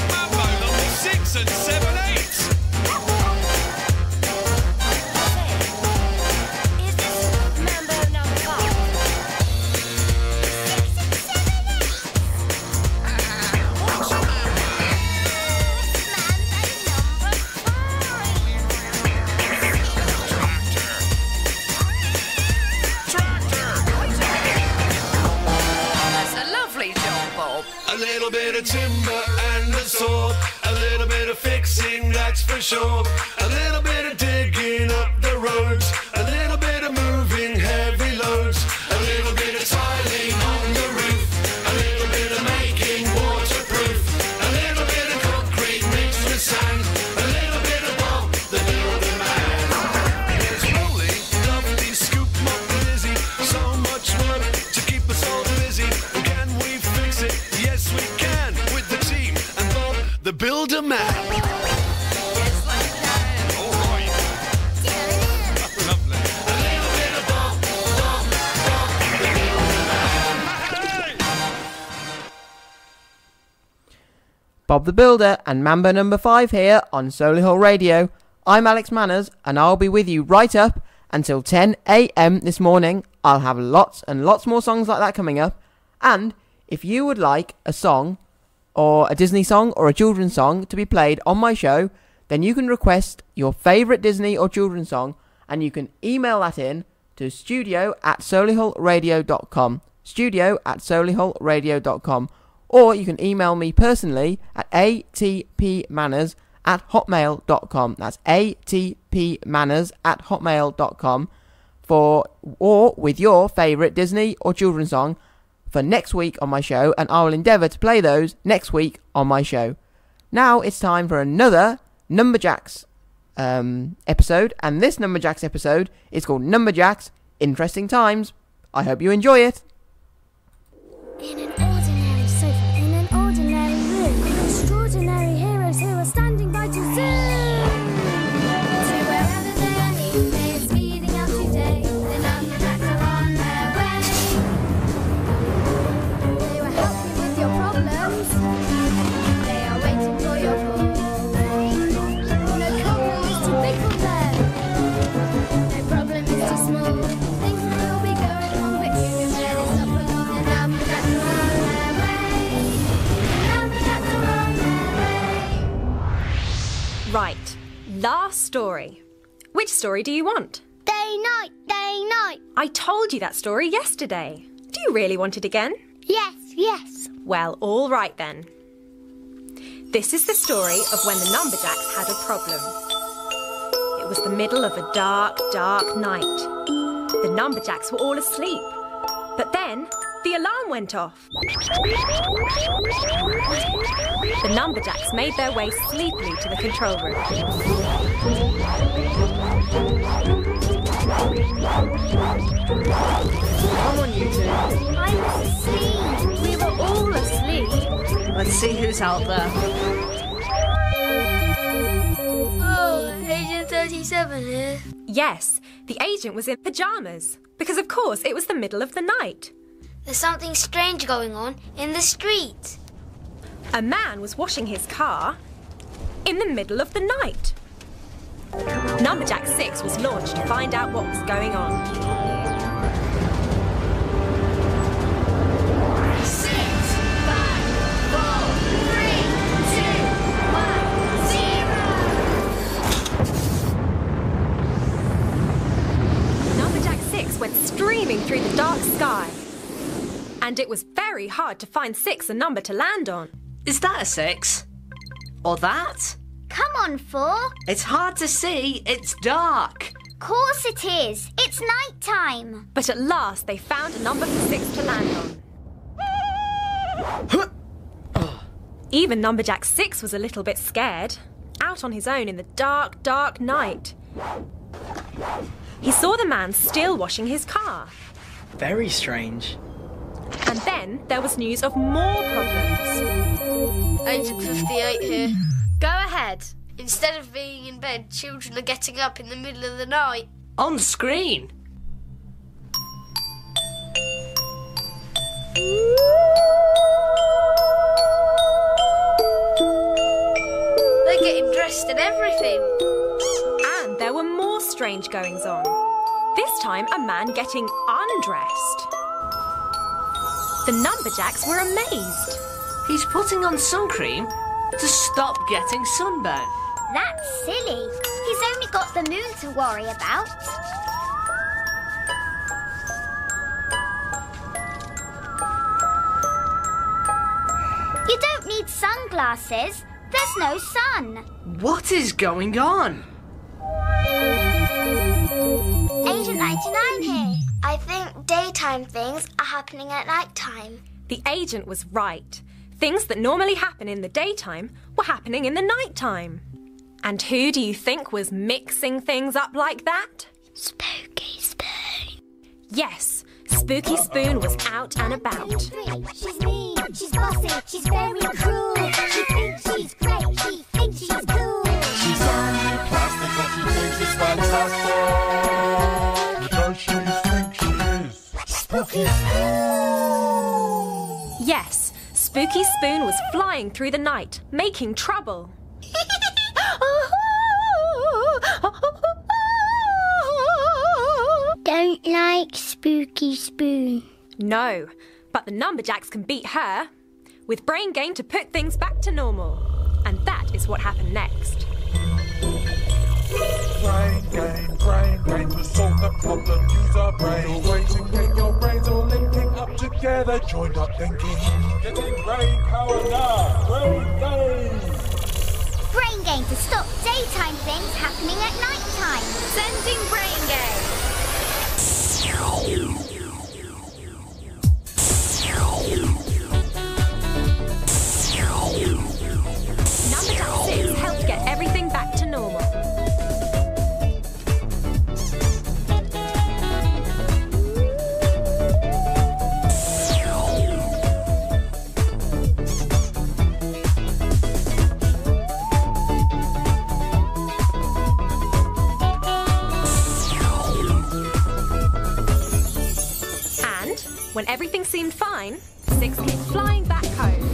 Mambo number 6 and 7, 8. A little bit of timber and a saw, a little bit of fixing, that's for sure. A little bit of digging up the roads, a little bit of moving heavy loads, a little bit of tiling on the roof, a little bit of making waterproof, a little bit of concrete mixed with sand, a little bit of Bob the Builder Man. There's Rolly, Lovely, Scoop, Mop, Lizzie, so much work to keep us all busy. Can we fix it? Yes, we can, with the team and Bob the Builder Man. Yes, we can. All right. Lovely. A little bit of Bob the Builder Man. Bob the Builder and Mambo number 5 here on Solihull Radio. I'm Alex Manners and I'll be with you right up until 10 a.m. this morning. I'll have lots and lots more songs like that coming up. And if you would like a song or a Disney song or a children's song to be played on my show, then you can request your favourite Disney or children's song and you can email that in to studio@solihullradio.com, studio@solihullradio.com, or you can email me personally at atpmanners@hotmail.com. That's atpmanners@hotmail.com or with your favourite Disney or children's song for next week on my show, and I will endeavour to play those next week on my show. Now it's time for another Numberjacks episode, and this Numberjacks episode is called Numberjacks Interesting Times. I hope you enjoy it. In an ordinary sofa, in an ordinary room, extraordinary heroes who are standing by to zoom to wherever they are needed. They are speeding up today. The Numberjacks are on their way. They will help you with your problems. They are waiting for your call. No problem is too big for them. No problem is too small. Things will be going on, but you can barely stop for long. The Numberjacks are on their way. The Numberjacks are on their way. Right, last story. Which story do you want? Day, night, day, night. I told you that story yesterday. Do you really want it again? Yes, yes. Well, all right then. This is the story of when the Numberjacks had a problem. It was the middle of a dark, dark night. The Numberjacks were all asleep. But then the alarm went off. The Numberjacks made their way sleepily to the control room. Come on, you two. I was asleep. We were all asleep. Let's see who's out there. Oh, Agent 37 here. Yes, the agent was in pyjamas. Because, of course, it was the middle of the night. There's something strange going on in the street. A man was washing his car in the middle of the night. Numberjack 6 was launched to find out what was going on. 6, 5, 4, 3, 2, 1, 0. Numberjack 6 went streaming through the dark sky. And it was very hard to find 6 a number to land on. Is that a 6? Or that? Come on, 4. It's hard to see. It's dark. Course it is. It's night time. But at last they found a number for 6 to land on. Even Numberjack 6 was a little bit scared, out on his own in the dark, dark night. He saw the man still washing his car. Very strange. And then there was news of more problems. Agent 58 here. Go ahead. Instead of being in bed, children are getting up in the middle of the night. On screen. They're getting dressed and everything. And there were more strange goings-on. This time, a man getting undressed. The Numberjacks were amazed. He's putting on sun cream to stop getting sunburn. That's silly. He's only got the moon to worry about. You don't need sunglasses. There's no sun. What is going on? Agent 99 here. I think daytime things are happening at night time. The agent was right. Things that normally happen in the daytime were happening in the nighttime. And who do you think was mixing things up like that? Spooky Spoon. Yes, Spooky Spoon was out and about. She's mean, she's bossy, she's very cruel. She thinks she's great, she thinks she's cool. She's only plastic, but she thinks it's fantastic. Because she thinks she is Spooky Spoon. Yes, Spooky Spoon was flying through the night, making trouble. Don't like Spooky Spoon. No, but the Numberjacks can beat her. With Brain Gain to put things back to normal. And that is what happened next. brain gain to solve the problem. Use our brain. You're waiting, get your brains all linking up together. Joined up thinking. Getting brain power now. Brain gain. Brain Gain to stop daytime things happening at night time. Sending Brain Gain. Numberjack 6 helped get everything back to normal. And when everything seemed fine, 6 came flying back home.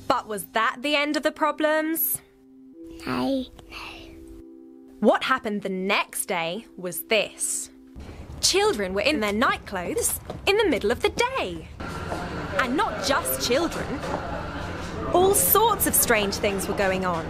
But was that the end of the problems? No. What happened the next day was this. Children were in their night clothes in the middle of the day. And not just children. All sorts of strange things were going on.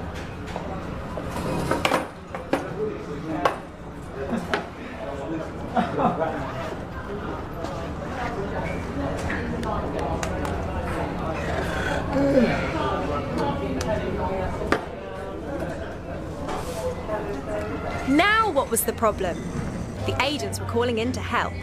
Now what was the problem? The agents were calling in to help.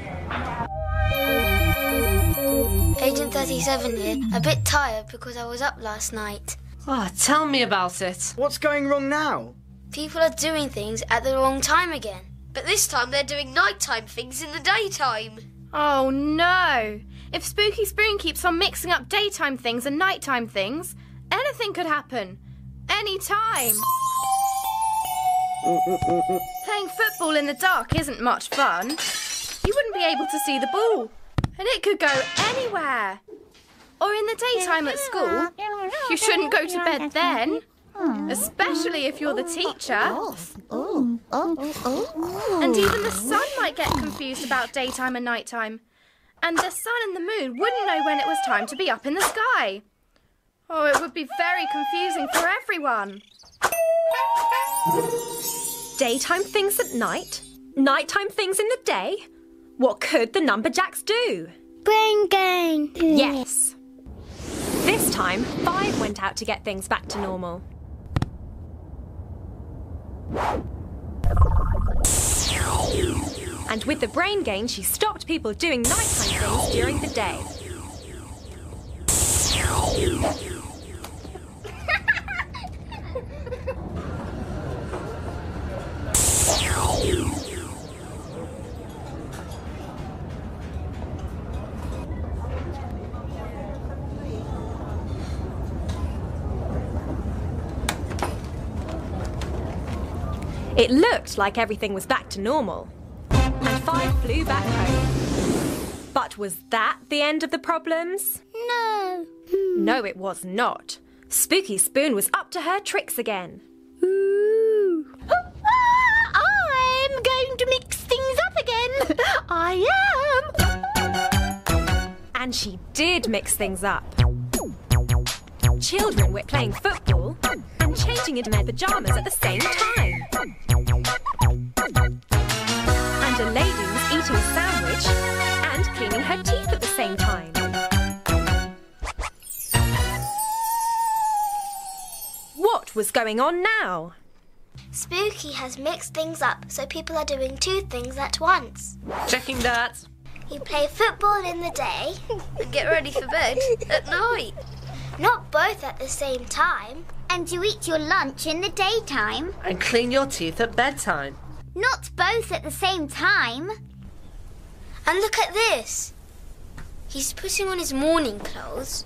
Agent 37 here. A bit tired because I was up last night. Oh, tell me about it. What's going wrong now? People are doing things at the wrong time again. But this time they're doing nighttime things in the daytime. Oh no! If Spooky Spoon keeps on mixing up daytime things and nighttime things, anything could happen. Any time. Playing football in the dark isn't much fun. You wouldn't be able to see the ball. And it could go anywhere. Or in the daytime at school. You shouldn't go to bed then. Especially if you're the teacher. And even the sun might get confused about daytime and nighttime. And the sun and the moon wouldn't know when it was time to be up in the sky. Oh, it would be very confusing for everyone. Daytime things at night? Nighttime things in the day? What could the Numberjacks do? Brain Gain. Yes. This time, 5 went out to get things back to normal. And with the brain gain, she stopped people doing nighttime things during the day. It looked like everything was back to normal, and 5 flew back home. But was that the end of the problems? No. No, it was not. Spooky Spoon was up to her tricks again. I'm going to mix things up again. I am. And she did mix things up. Children were playing football and changing into their pyjamas at the same time. And a lady was eating a sandwich and cleaning her teeth at the same time. What was going on now? Spooky has mixed things up so people are doing 2 things at once. Checking that. You play football in the day and get ready for bed at night. Not both at the same time. And you eat your lunch in the daytime. And clean your teeth at bedtime. Not both at the same time. And look at this. He's putting on his morning clothes,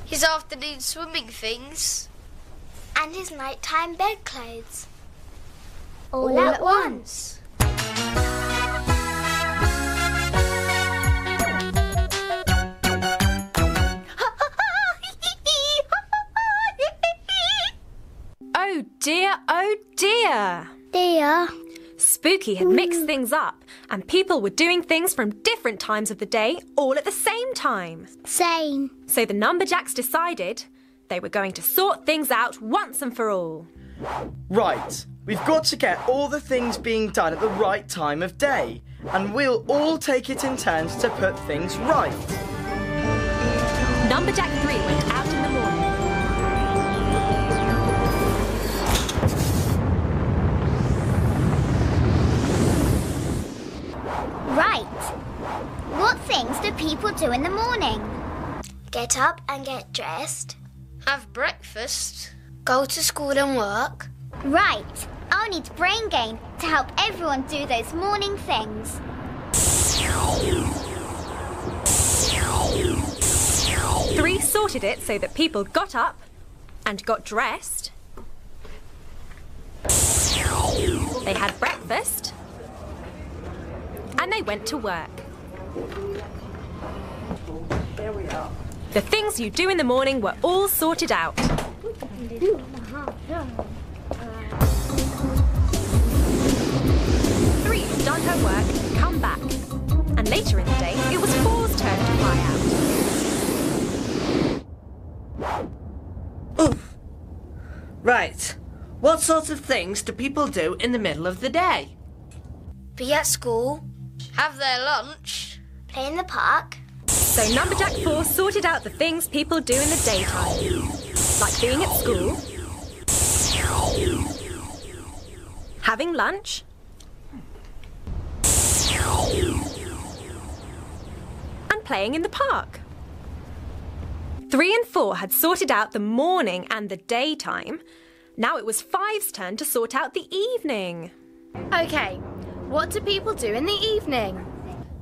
his afternoon swimming things, and his nighttime bed clothes. All at once. Oh dear, oh dear. Dear. Spooky had mixed things up, and people were doing things from different times of the day all at the same time. Same. So the Numberjacks decided they were going to sort things out once and for all. Right, we've got to get all the things being done at the right time of day, and we'll all take it in turns to put things right. Numberjack 3 went out in the morning. Right. What things do people do in the morning? Get up and get dressed, have breakfast, go to school and work. Right. I'll need brain gain to help everyone do those morning things. 3 sorted it so that people got up and got dressed. They had breakfast. And they went to work. There we are. The things you do in the morning were all sorted out. 3 had done her work and come back. And later in the day, it was 4's turn to fly out. Oof. Right. What sort of things do people do in the middle of the day? Be at school, have their lunch, play in the park. So Numberjack 4 sorted out the things people do in the daytime. Like being at school, having lunch, and playing in the park. 3 and 4 had sorted out the morning and the daytime. Now it was 5's turn to sort out the evening. OK, what do people do in the evening?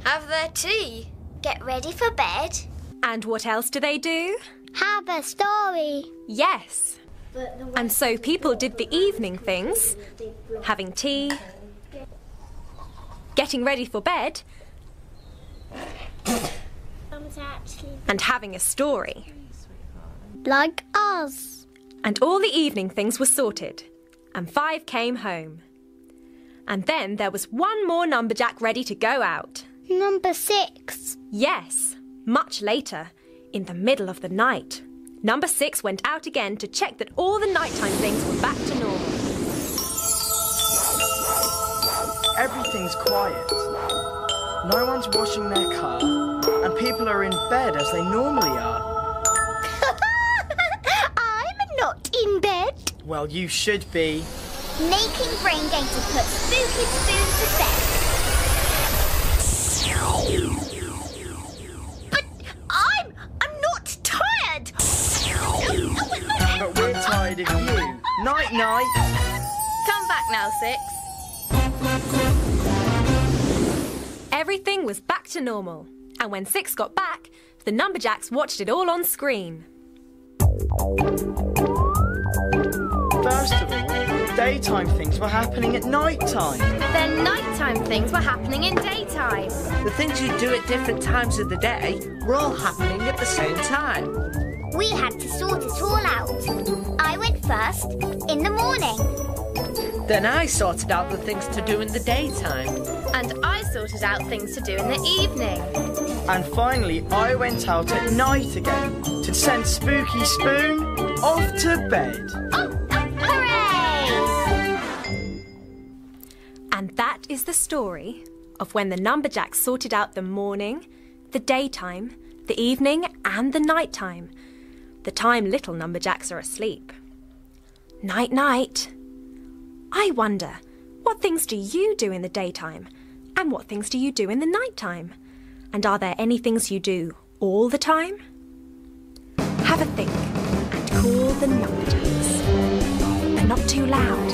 Have their tea, get ready for bed. And what else do they do? Have a story. Yes. And so people did the evening things, having tea, getting ready for bed, and having a story. Like us. And all the evening things were sorted, and 5 came home. And then there was one more Numberjack ready to go out. Number 6. Yes, much later, in the middle of the night. Number 6 went out again to check that all the nighttime things were back to normal. Everything's quiet. No one's washing their car, and people are in bed as they normally are. Well, you should be... Making brain game to put Spooky Spoon to bed. But I'm not tired. But we're tired of you. Night-night. Come back now, Six. Everything was back to normal. And when Six got back, the Numberjacks watched it all on screen. First of all, daytime things were happening at night-time. Then nighttime things were happening in daytime. The things you do at different times of the day were all happening at the same time. We had to sort it all out. I went first in the morning. Then I sorted out the things to do in the daytime. And I sorted out things to do in the evening. And finally, I went out at night again to send Spooky Spoon off to bed. Hooray! And that is the story of when the Numberjacks sorted out the morning, the daytime, the evening, and the nighttime. The time little Numberjacks are asleep. Night-night. I wonder, what things do you do in the daytime? And what things do you do in the nighttime? And are there any things you do all the time? Have a think and call the Numberjacks. But not too loud.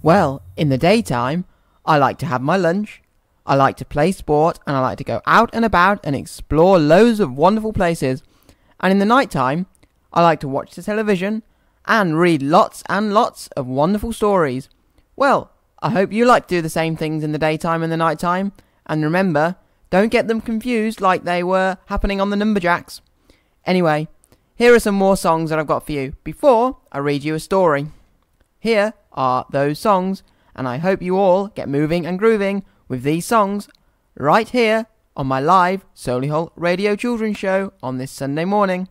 Well, in the daytime, I like to have my lunch, I like to play sport, and I like to go out and about and explore loads of wonderful places. And in the nighttime, I like to watch the television and read lots and lots of wonderful stories. Well, I hope you like to do the same things in the daytime and the nighttime. And remember, don't get them confused like they were happening on the Numberjacks. Anyway, here are some more songs that I've got for you before I read you a story. Here are those songs, and I hope you all get moving and grooving with these songs right here on my live Solihull Radio Children's Show on this Sunday morning.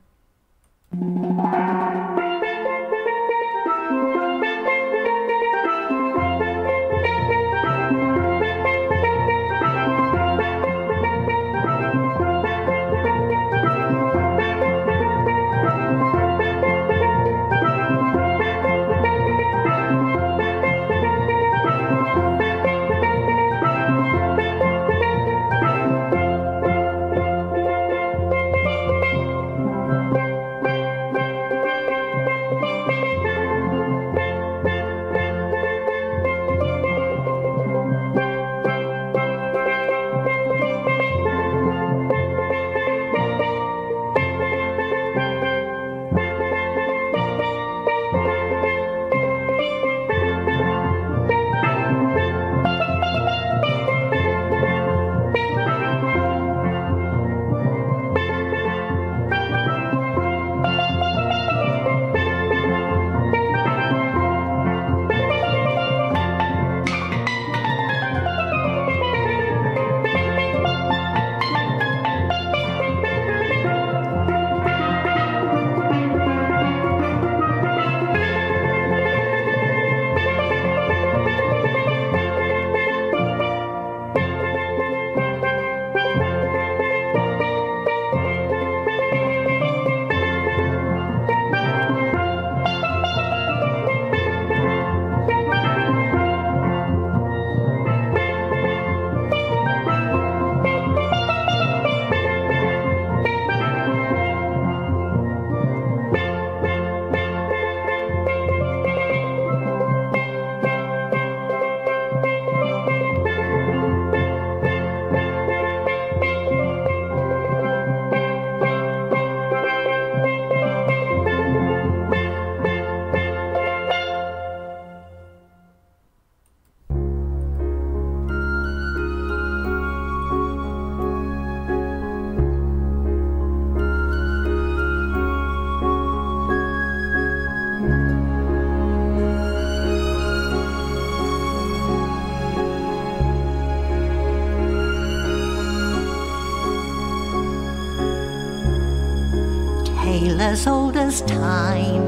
as old as time,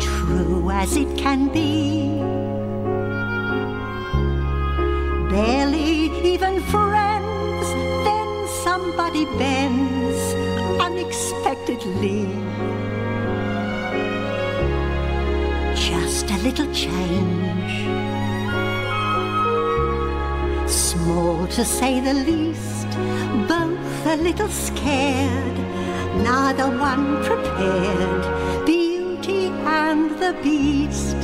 true as it can be. Barely even friends, then somebody bends unexpectedly. Just a little change, small to say the least, both a little scared, neither one prepared, Beauty and the Beast.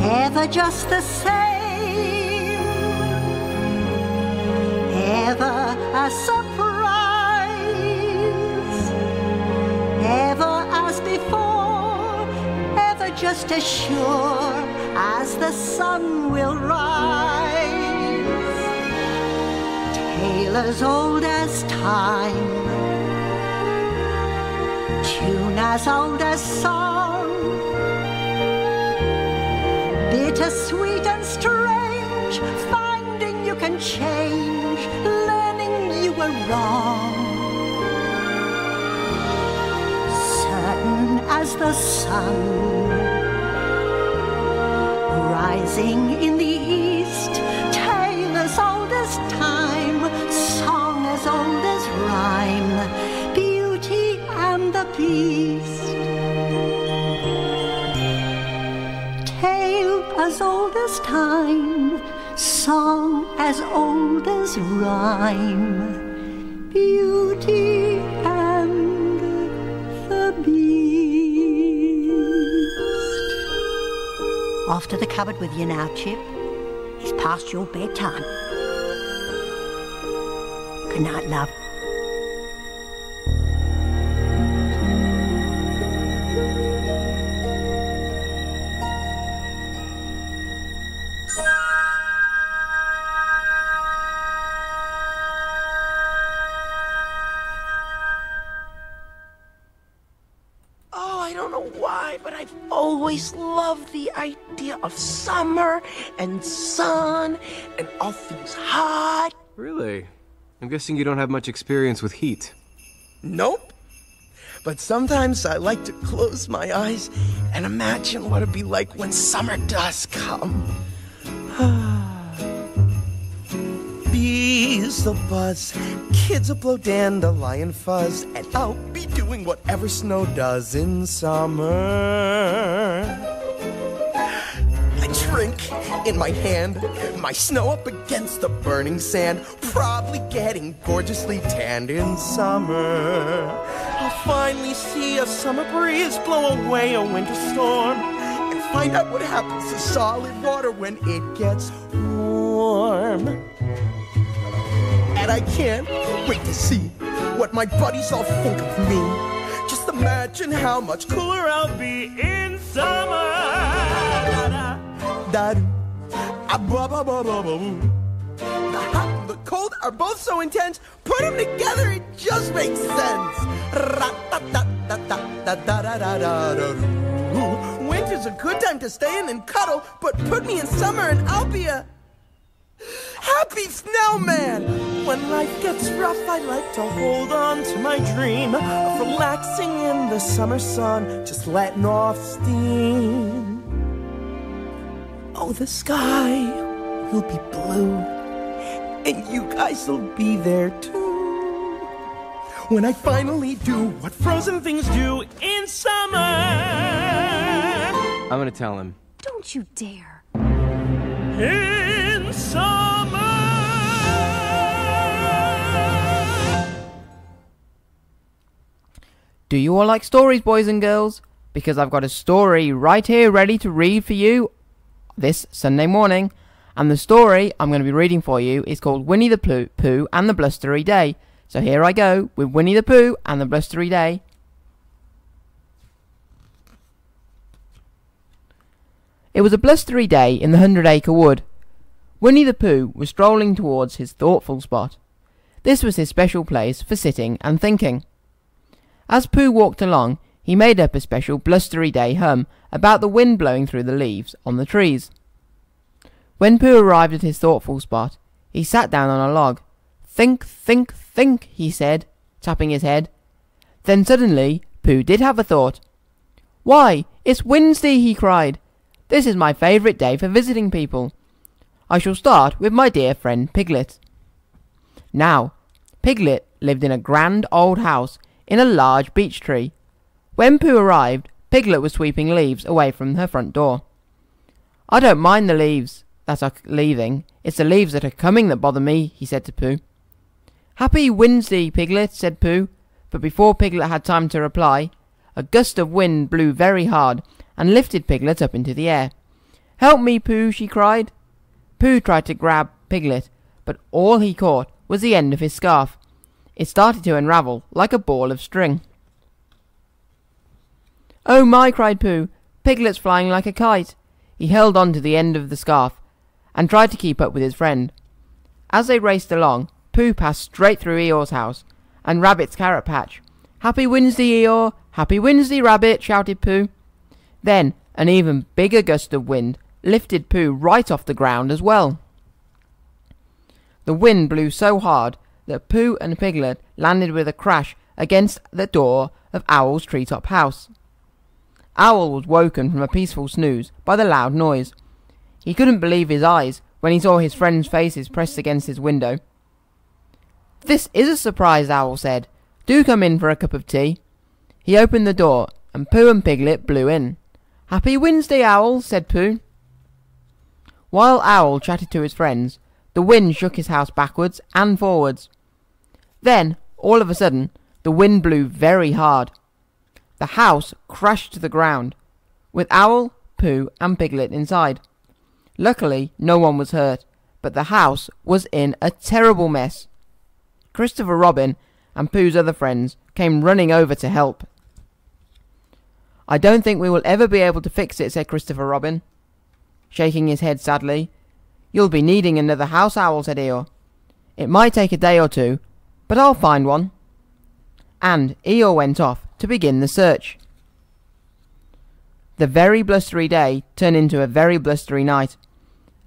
Ever just the same, ever a surprise, ever as before, ever just as sure as the sun will rise. Tale as old as time, tune as old as song, bittersweet and strange, finding you can change, learning you were wrong. Certain as the sun, rising in the east, tale as old as time, song as old as rhyme, Beauty and the Beast. Tale as old as time, song as old as rhyme, Beauty and the Beast. Off to the cupboard with you now, Chip. It's past your bedtime. Good night, love. Always loved the idea of summer and sun and all things hot. Really? I'm guessing you don't have much experience with heat. Nope. But sometimes I like to close my eyes and imagine what it'd be like when summer does come. Bees will buzz, kids will blow dandelion fuzz, and I'll be doing whatever snow does in summer. A drink in my hand, my snow up against the burning sand, probably getting gorgeously tanned in summer. I'll finally see a summer breeze blow away a winter storm, and find out what happens to solid water when it gets warm. And I can't wait to see what my buddies all think of me. Just imagine how much cooler I'll be in summer. The hot and the cold are both so intense. Put them together, it just makes sense. Winter's a good time to stay in and cuddle, but put me in summer and I'll be a happy snowman. When life gets rough, I like to hold on to my dream of relaxing in the summer sun, just letting off steam. Oh, the sky will be blue, and you guys will be there too, when I finally do what frozen things do in summer. I'm gonna tell him. Don't you dare. In summer. Do you all like stories, boys and girls? Because I've got a story right here ready to read for you this Sunday morning. And the story I'm going to be reading for you is called Winnie the Pooh and the Blustery Day. So here I go with Winnie the Pooh and the Blustery Day. It was a blustery day in the 100-acre wood. Winnie the Pooh was strolling towards his thoughtful spot. This was his special place for sitting and thinking. As Pooh walked along, he made up a special blustery day hum about the wind blowing through the leaves on the trees. When Pooh arrived at his thoughtful spot, he sat down on a log, Think, think, think, he said, tapping his head. Then suddenly, Pooh did have a thought. Why, it's Wednesday, he cried. This is my favourite day for visiting people. I shall start with my dear friend Piglet. Now, Piglet lived in a grand old house in a large beech tree. When Pooh arrived, Piglet was sweeping leaves away from her front door. I don't mind the leaves that are leaving. It's the leaves that are coming that bother me, he said to Pooh. Happy Wednesday, Piglet, said Pooh, but before Piglet had time to reply, a gust of wind blew very hard and lifted Piglet up into the air. Help me, Pooh, she cried. Pooh tried to grab Piglet, but all he caught was the end of his scarf. It started to unravel like a ball of string. Oh my, cried Pooh, Piglet's flying like a kite. He held on to the end of the scarf and tried to keep up with his friend. As they raced along, Pooh passed straight through Eeyore's house and Rabbit's carrot patch. Happy Wednesday, Eeyore! Happy Wednesday, Rabbit! Shouted Pooh. Then an even bigger gust of wind lifted Pooh right off the ground as well. The wind blew so hard that Pooh and Piglet landed with a crash against the door of Owl's treetop house. Owl was woken from a peaceful snooze by the loud noise. He couldn't believe his eyes when he saw his friends' faces pressed against his window. This is a surprise, Owl said. Do come in for a cup of tea. He opened the door, and Pooh and Piglet blew in. Happy Wednesday, Owl, said Pooh. While Owl chatted to his friends, the wind shook his house backwards and forwards. Then, all of a sudden, the wind blew very hard. The house crashed to the ground, with Owl, Pooh, and Piglet inside. Luckily, no one was hurt, but the house was in a terrible mess. Christopher Robin and Pooh's other friends came running over to help. I don't think we will ever be able to fix it, said Christopher Robin, shaking his head sadly. You'll be needing another house, Owl, said Eeyore. It might take a day or two, but I'll find one. And Eeyore went off to begin the search. The very blustery day turned into a very blustery night.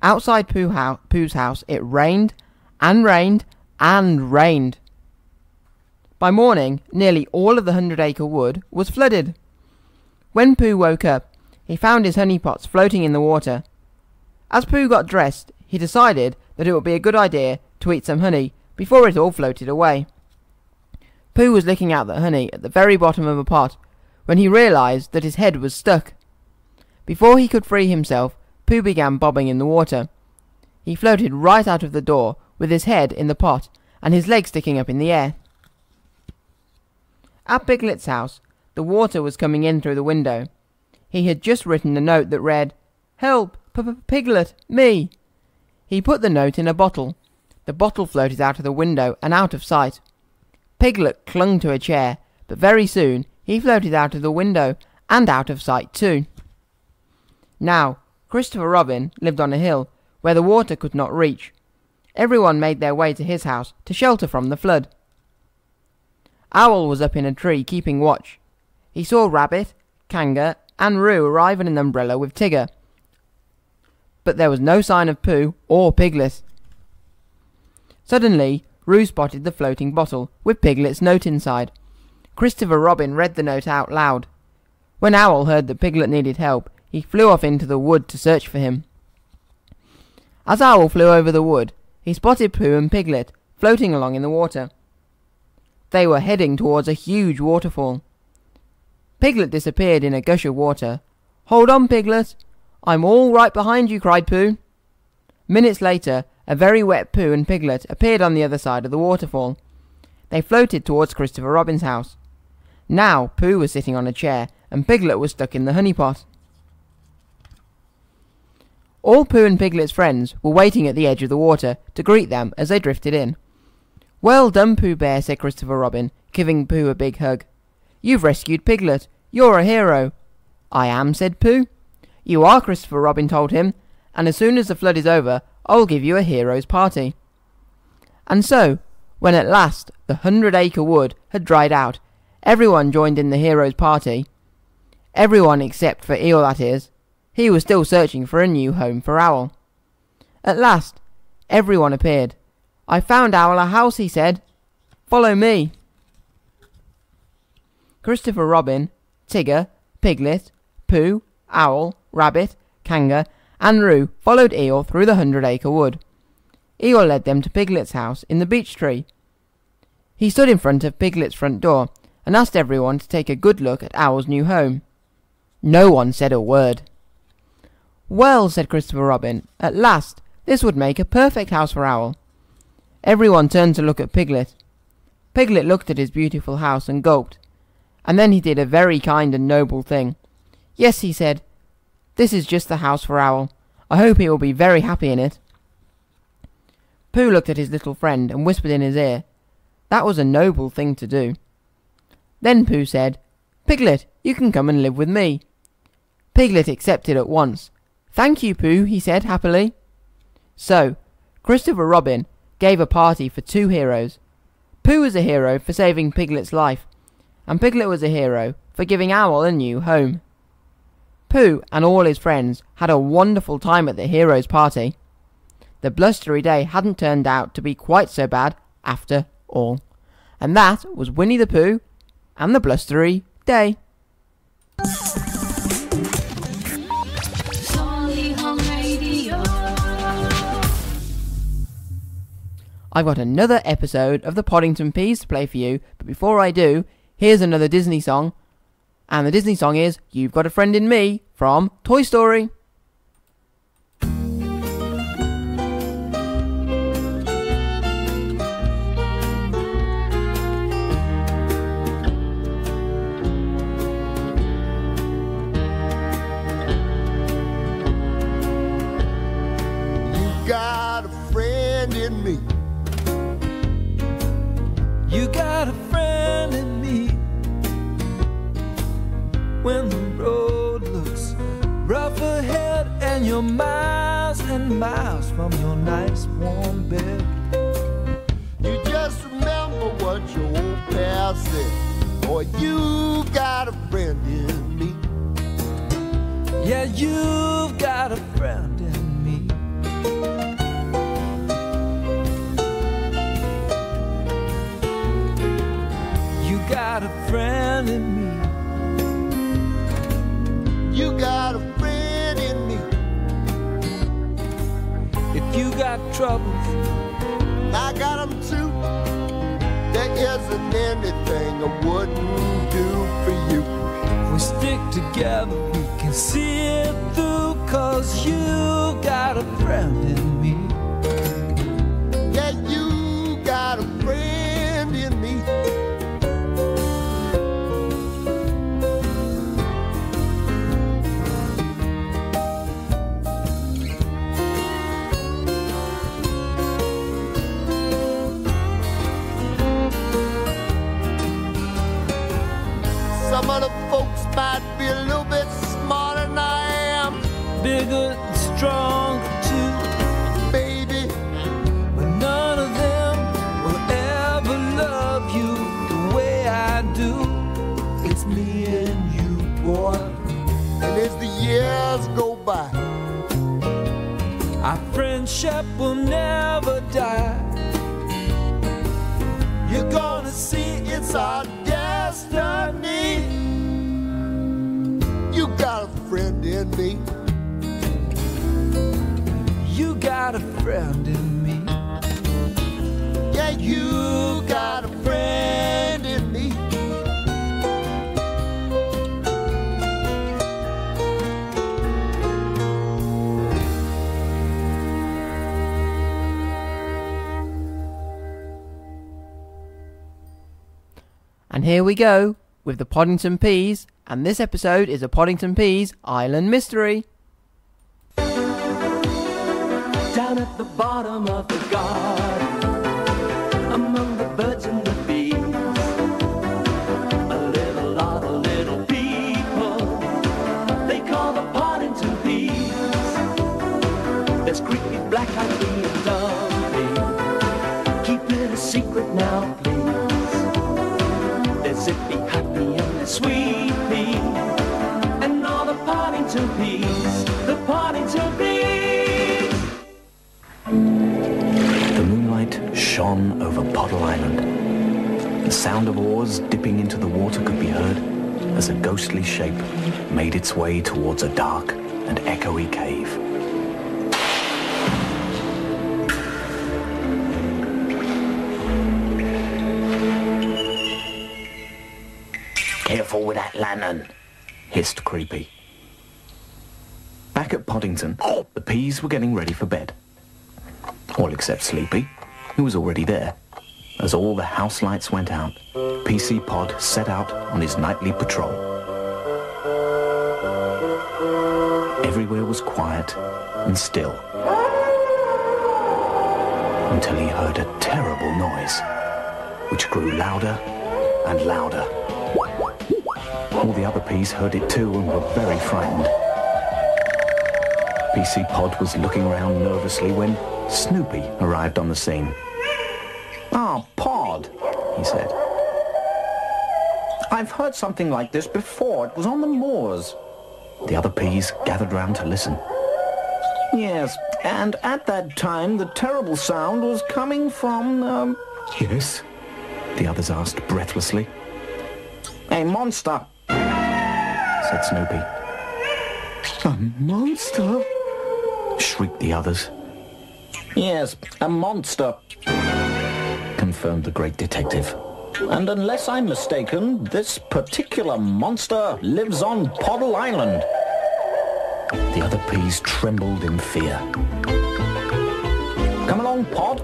Outside Pooh's house it rained and rained and rained. By morning, nearly all of the 100-acre wood was flooded. When Pooh woke up, he found his honey pots floating in the water. As Pooh got dressed, he decided that it would be a good idea to eat some honey before it all floated away. Pooh was licking out the honey at the very bottom of a pot when he realized that his head was stuck. Before he could free himself, Pooh began bobbing in the water. He floated right out of the door with his head in the pot and his legs sticking up in the air. At Piglet's house, the water was coming in through the window. He had just written a note that read, Help, Piglet, me. He put the note in a bottle. The bottle floated out of the window and out of sight. Piglet clung to a chair, but very soon he floated out of the window and out of sight too. Now, Christopher Robin lived on a hill where the water could not reach. Everyone made their way to his house to shelter from the flood. Owl was up in a tree keeping watch. He saw Rabbit, Kanga, and Roo arrive in an umbrella with Tigger, but there was no sign of Pooh or Piglet. Suddenly, Roo spotted the floating bottle with Piglet's note inside. Christopher Robin read the note out loud. When Owl heard that Piglet needed help, he flew off into the wood to search for him. As Owl flew over the wood, he spotted Pooh and Piglet floating along in the water. They were heading towards a huge waterfall. Piglet disappeared in a gush of water. Hold on, Piglet! I'm all right behind you, cried Pooh. Minutes later, a very wet Pooh and Piglet appeared on the other side of the waterfall. They floated towards Christopher Robin's house. Now Pooh was sitting on a chair, and Piglet was stuck in the honey pot. All Pooh and Piglet's friends were waiting at the edge of the water to greet them as they drifted in. Well done, Pooh Bear, said Christopher Robin, giving Pooh a big hug. You've rescued Piglet. You're a hero. I am, said Pooh. You are, Christopher Robin told him, and as soon as the flood is over, I'll give you a hero's party. And so, when at last the 100-acre wood had dried out, everyone joined in the hero's party. Everyone except for Eeyore, that is. He was still searching for a new home for Owl. At last, everyone appeared. "I found Owl a house," he said. "Follow me." Christopher Robin, Tigger, Piglet, Pooh, Owl, Rabbit, Kanga, and Roo followed Eeyore through the 100-acre wood. Eeyore led them to Piglet's house in the beech tree. He stood in front of Piglet's front door and asked everyone to take a good look at Owl's new home. No one said a word. "Well," said Christopher Robin, "at last this would make a perfect house for Owl." Everyone turned to look at Piglet. Piglet looked at his beautiful house and gulped, and then he did a very kind and noble thing. "Yes," he said, "this is just the house for Owl. I hope he will be very happy in it." Pooh looked at his little friend and whispered in his ear. That was a noble thing to do. Then Pooh said, "Piglet, you can come and live with me." Piglet accepted at once. "Thank you, Pooh," he said happily. So, Christopher Robin gave a party for 2 heroes. Pooh was a hero for saving Piglet's life, and Piglet was a hero for giving Owl a new home. Pooh and all his friends had a wonderful time at the heroes' party. The blustery day hadn't turned out to be quite so bad after all. And that was Winnie the Pooh and the blustery day. I've got another episode of the Poddington Peas to play for you, but before I do, here's another Disney song. And the Disney song is "You've Got a Friend in Me" from Toy Story. Got a friend in me. You got a friend in me. When the road looks rough ahead and you're miles and miles from your nice warm bed, You just remember what your old pal said. Boy, you got a friend in me. yeah, you've got a friend in me. You got a friend in me. You got a friend in me. If you got troubles, I got them too. There isn't anything I wouldn't do for you. if we stick together, we can see it through. 'Cause you got a friend in me. Yeah, you got a friend in me. Some of the folks might be a little bit smarter than I am. Bigger and stronger too, baby. but none of them will ever love you the way I do. It's me and you, boy. And as the years go by, our friendship will never die. you're gonna see it's our destiny. You got a friend in me. You got a friend in me. Yeah, you got a friend in me. And here we go with the Poddington Peas, and this episode is a Poddington Peas Island Mystery. Down at the bottom of the garden, among the birds and the bees, a little lot of little people they call the Poddington Peas. There's creepy, black-eyed bee and dumpy. Keep it a secret now, please. There's Zippy, Happy, and the Sweet Pea, and all the Poddington Peas, the Poddington Peas. The moonlight shone over Poddle Island. The sound of oars dipping into the water could be heard as a ghostly shape made its way towards a dark and echoey cave. Careful with that lantern, hissed Creepy. Back at Poddington, the Peas were getting ready for bed. All except Sleepy, who was already there. As all the house lights went out, PC Pod set out on his nightly patrol. Everywhere was quiet and still, until he heard a terrible noise, which grew louder and louder. All the other Peas heard it too and were very frightened. PC Pod was looking around nervously when Snoopy arrived on the scene. "Ah, Pod," he said. "I've heard something like this before. It was on the moors." The other Peas gathered round to listen. "Yes, and at that time the terrible sound was coming from, Yes?" the others asked breathlessly. "A monster," said Snoopy. "A monster?" shrieked the others. "Yes, a monster," confirmed the great detective. "And unless I'm mistaken, this particular monster lives on Poddle Island." The other Peas trembled in fear. "Come along, Pod,"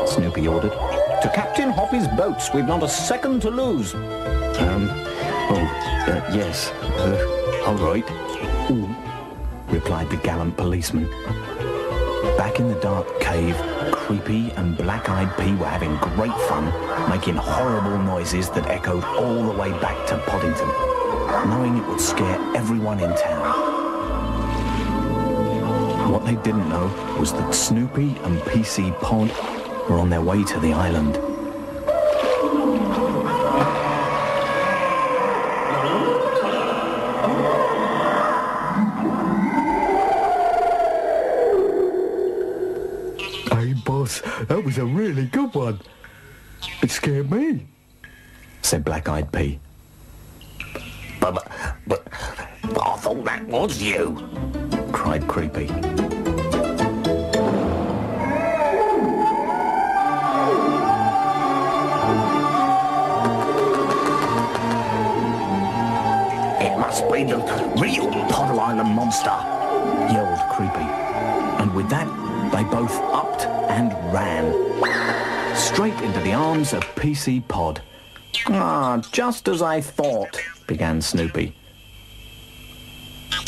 Snoopy ordered. "To Captain Hoppy's boats. We've not a second to lose." Yes, all right," replied the gallant policeman. Back in the dark cave, Creepy and Black-Eyed Pea were having great fun, making horrible noises that echoed all the way back to Poddington, knowing it would scare everyone in town. What they didn't know was that Snoopy and PC Pod were on their way to the island. That was a really good one. It scared me," said Black-Eyed Pea. But I thought that was you," cried Creepy. "It must be the real Poddle Island monster," yelled Creepy. And with that, they both upped and ran, straight into the arms of PC Pod. "Ah, just as I thought," began Snoopy.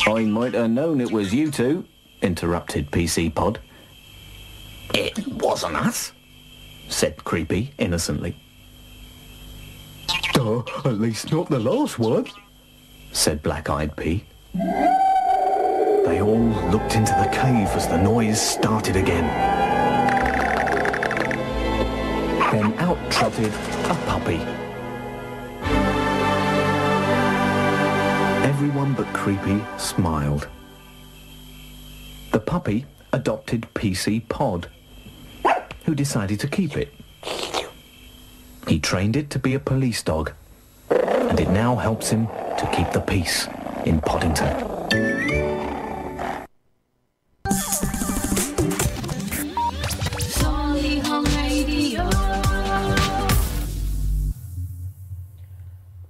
"I might have known it was you two," interrupted PC Pod. "It wasn't us," said Creepy innocently. At least not the last one," said Black-Eyed Pea. They all looked into the cave as the noise started again. Then out trotted a puppy. Everyone but Creepy smiled. The puppy adopted PC Pod, who decided to keep it. He trained it to be a police dog, and it now helps him to keep the peace in Poddington.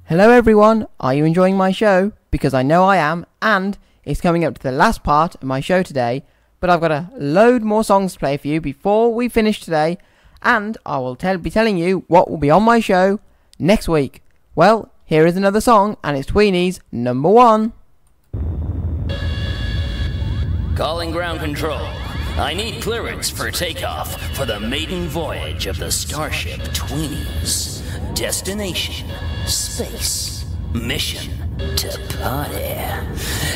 Hello everyone, are you enjoying my show? Because I know I am, and it's coming up to the last part of my show today, but I've got a load more songs to play for you before we finish today, and I will be telling you what will be on my show next week. Well, here is another song, and it's Tweeny's number 1. Calling ground control. I need clearance for takeoff for the maiden voyage of the starship Tweenies. Destination, space. Mission, to party.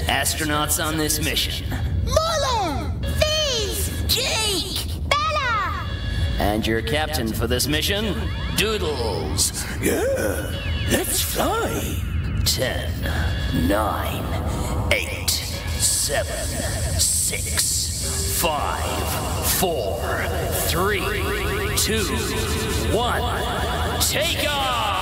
Astronauts on this mission. Molo! Fizz! Jake! Bella! And your captain for this mission, Doodles. Yeah, let's fly. 10, 9, 8, 7, 6, 5, 4, 3, 2, 1, take off!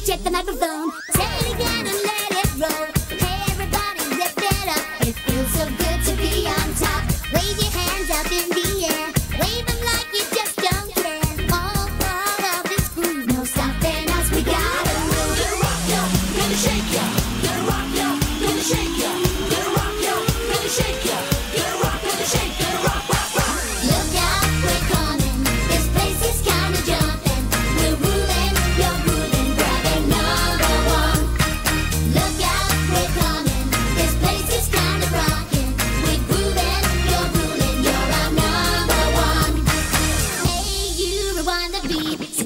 Check the microphone, say it again and let it roll. Hey everybody, rip it up. It feels so good to be on top. Wave your hands up in the air, wave them like you just don't care. All part of this groove, no stopping us, we gotta move. Gonna rock yo, gonna shake ya. Gonna rock yo, gonna shake ya. Gonna rock yo, gonna shake ya. Gonna rock, gonna shake, gonna rock, rock, rock. Look out, we're coming. This place is kinda jumping. We're ruling, you're ruling, grabbing number one. Look out, we're coming. This place is kinda rocking. We're grooving, you're ruling, you're our number one. Hey, you rewind the beat. So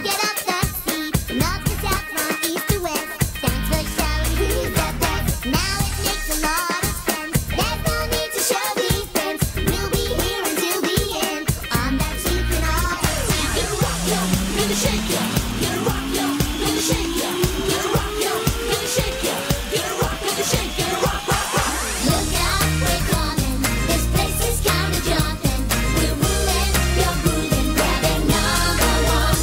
get up that speed. From north to south, from east to west. Thanks for shouting who's the best. Now it makes a lot of sense. There's no need to show defense. We'll be here until the end. On that secret of gonna rock yo, gonna shake ya. Gonna rock yo, gonna shake ya. Gonna rock yo, gonna shake ya. Gonna rock, gonna shake, gonna rock, rock, rock. Look out, we're coming. This place is kinda jumping. We're ruling, you're ruling, grabbing number one.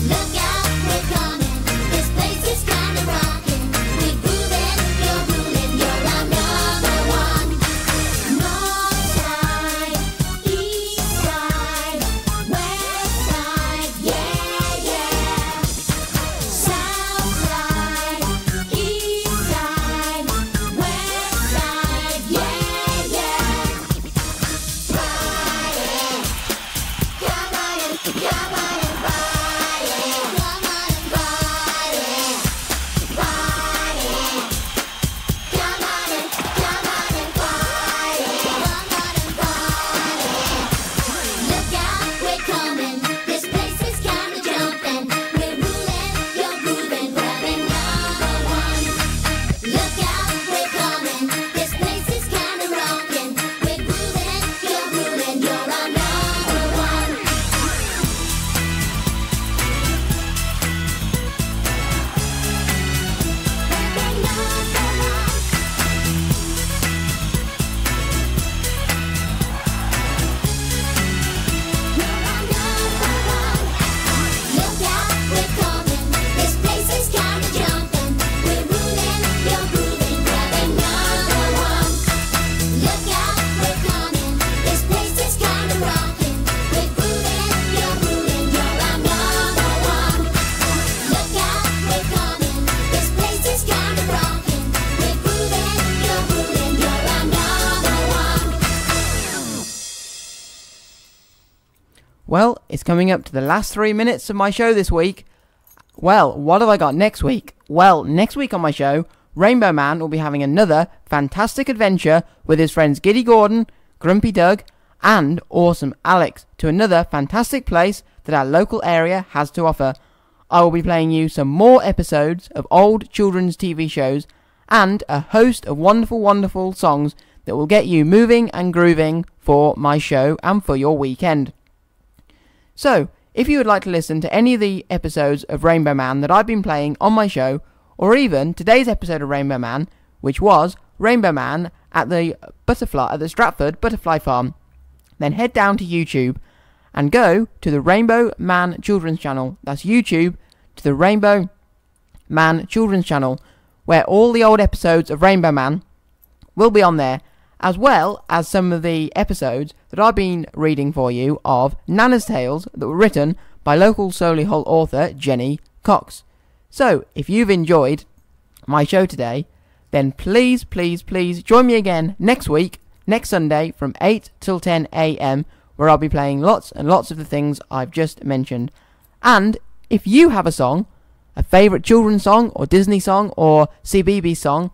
Look out, we're coming. This place is kinda rocking. We're grooving, you're ruling, you're our number one. North side, east side, west side, yeah, yeah. South side, east side, west side, yeah, yeah. Friday, come on and Friday, come on and Friday, Friday, come on and Friday, come on and Friday. Look out, we're coming. This place is kinda jumping. We're ruling, you're grooving, grabbing number one. Look out, we're coming. This place is kinda rocking. We're grooving, you're ruling, you're our number one. Grabbing number one. Look out, we're coming. This place is kinda jumping. We're ruling, you're grooving, grabbing number one. Look out, we're coming. This place is kinda rocking. We're grooving, you're ruling, you're our number one. Look out, we're coming. This place is kinda rocking. We're grooving, you're ruling, you're our number one. Well, it's coming up to the last 3 minutes of my show this week. Well, what have I got next week? Well, next week on my show, Rainbow Man will be having another fantastic adventure with his friends Giddy Gordon, Grumpy Doug, and Awesome Alex to another fantastic place that our local area has to offer. I will be playing you some more episodes of old children's TV shows and a host of wonderful, wonderful songs that will get you moving and grooving for my show and for your weekend. So, if you would like to listen to any of the episodes of Rainbow Man that I've been playing on my show, or even today's episode of Rainbow Man, which was Rainbow Man at the Stratford Butterfly Farm, then head down to YouTube and go to the Rainbow Man Children's Channel. That's YouTube to the Rainbow Man Children's Channel, where all the old episodes of Rainbow Man will be on there, as well as some of the episodes that I've been reading for you of Nana's Tales that were written by local Solihull author Jenny Cox. So, if you've enjoyed my show today, then please, please, please join me again next week, next Sunday from 8 till 10 a.m, where I'll be playing lots and lots of the things I've just mentioned. And if you have a song, a favourite children's song or Disney song or CBeebies song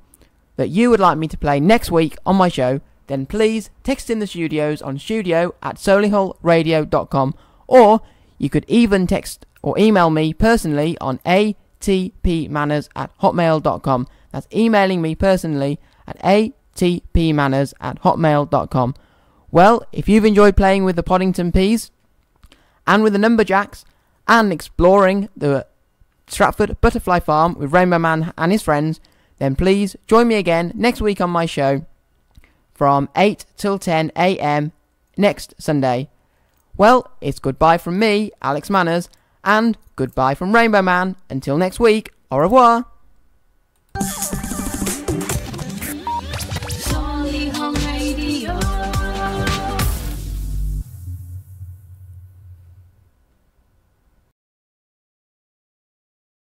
that you would like me to play next week on my show, then please text in the studios on studio@solihullradio.com, or you could even text or email me personally on atpmanners@hotmail.com. That's emailing me personally at atpmanners@hotmail.com. Well, if you've enjoyed playing with the Poddington Peas and with the Numberjacks and exploring the Stratford Butterfly Farm with Rainbow Man and his friends, then please join me again next week on my show from 8 till 10 a.m. next Sunday. Well, it's goodbye from me, Alex Manners, and goodbye from Rainbow Man. Until next week, au revoir.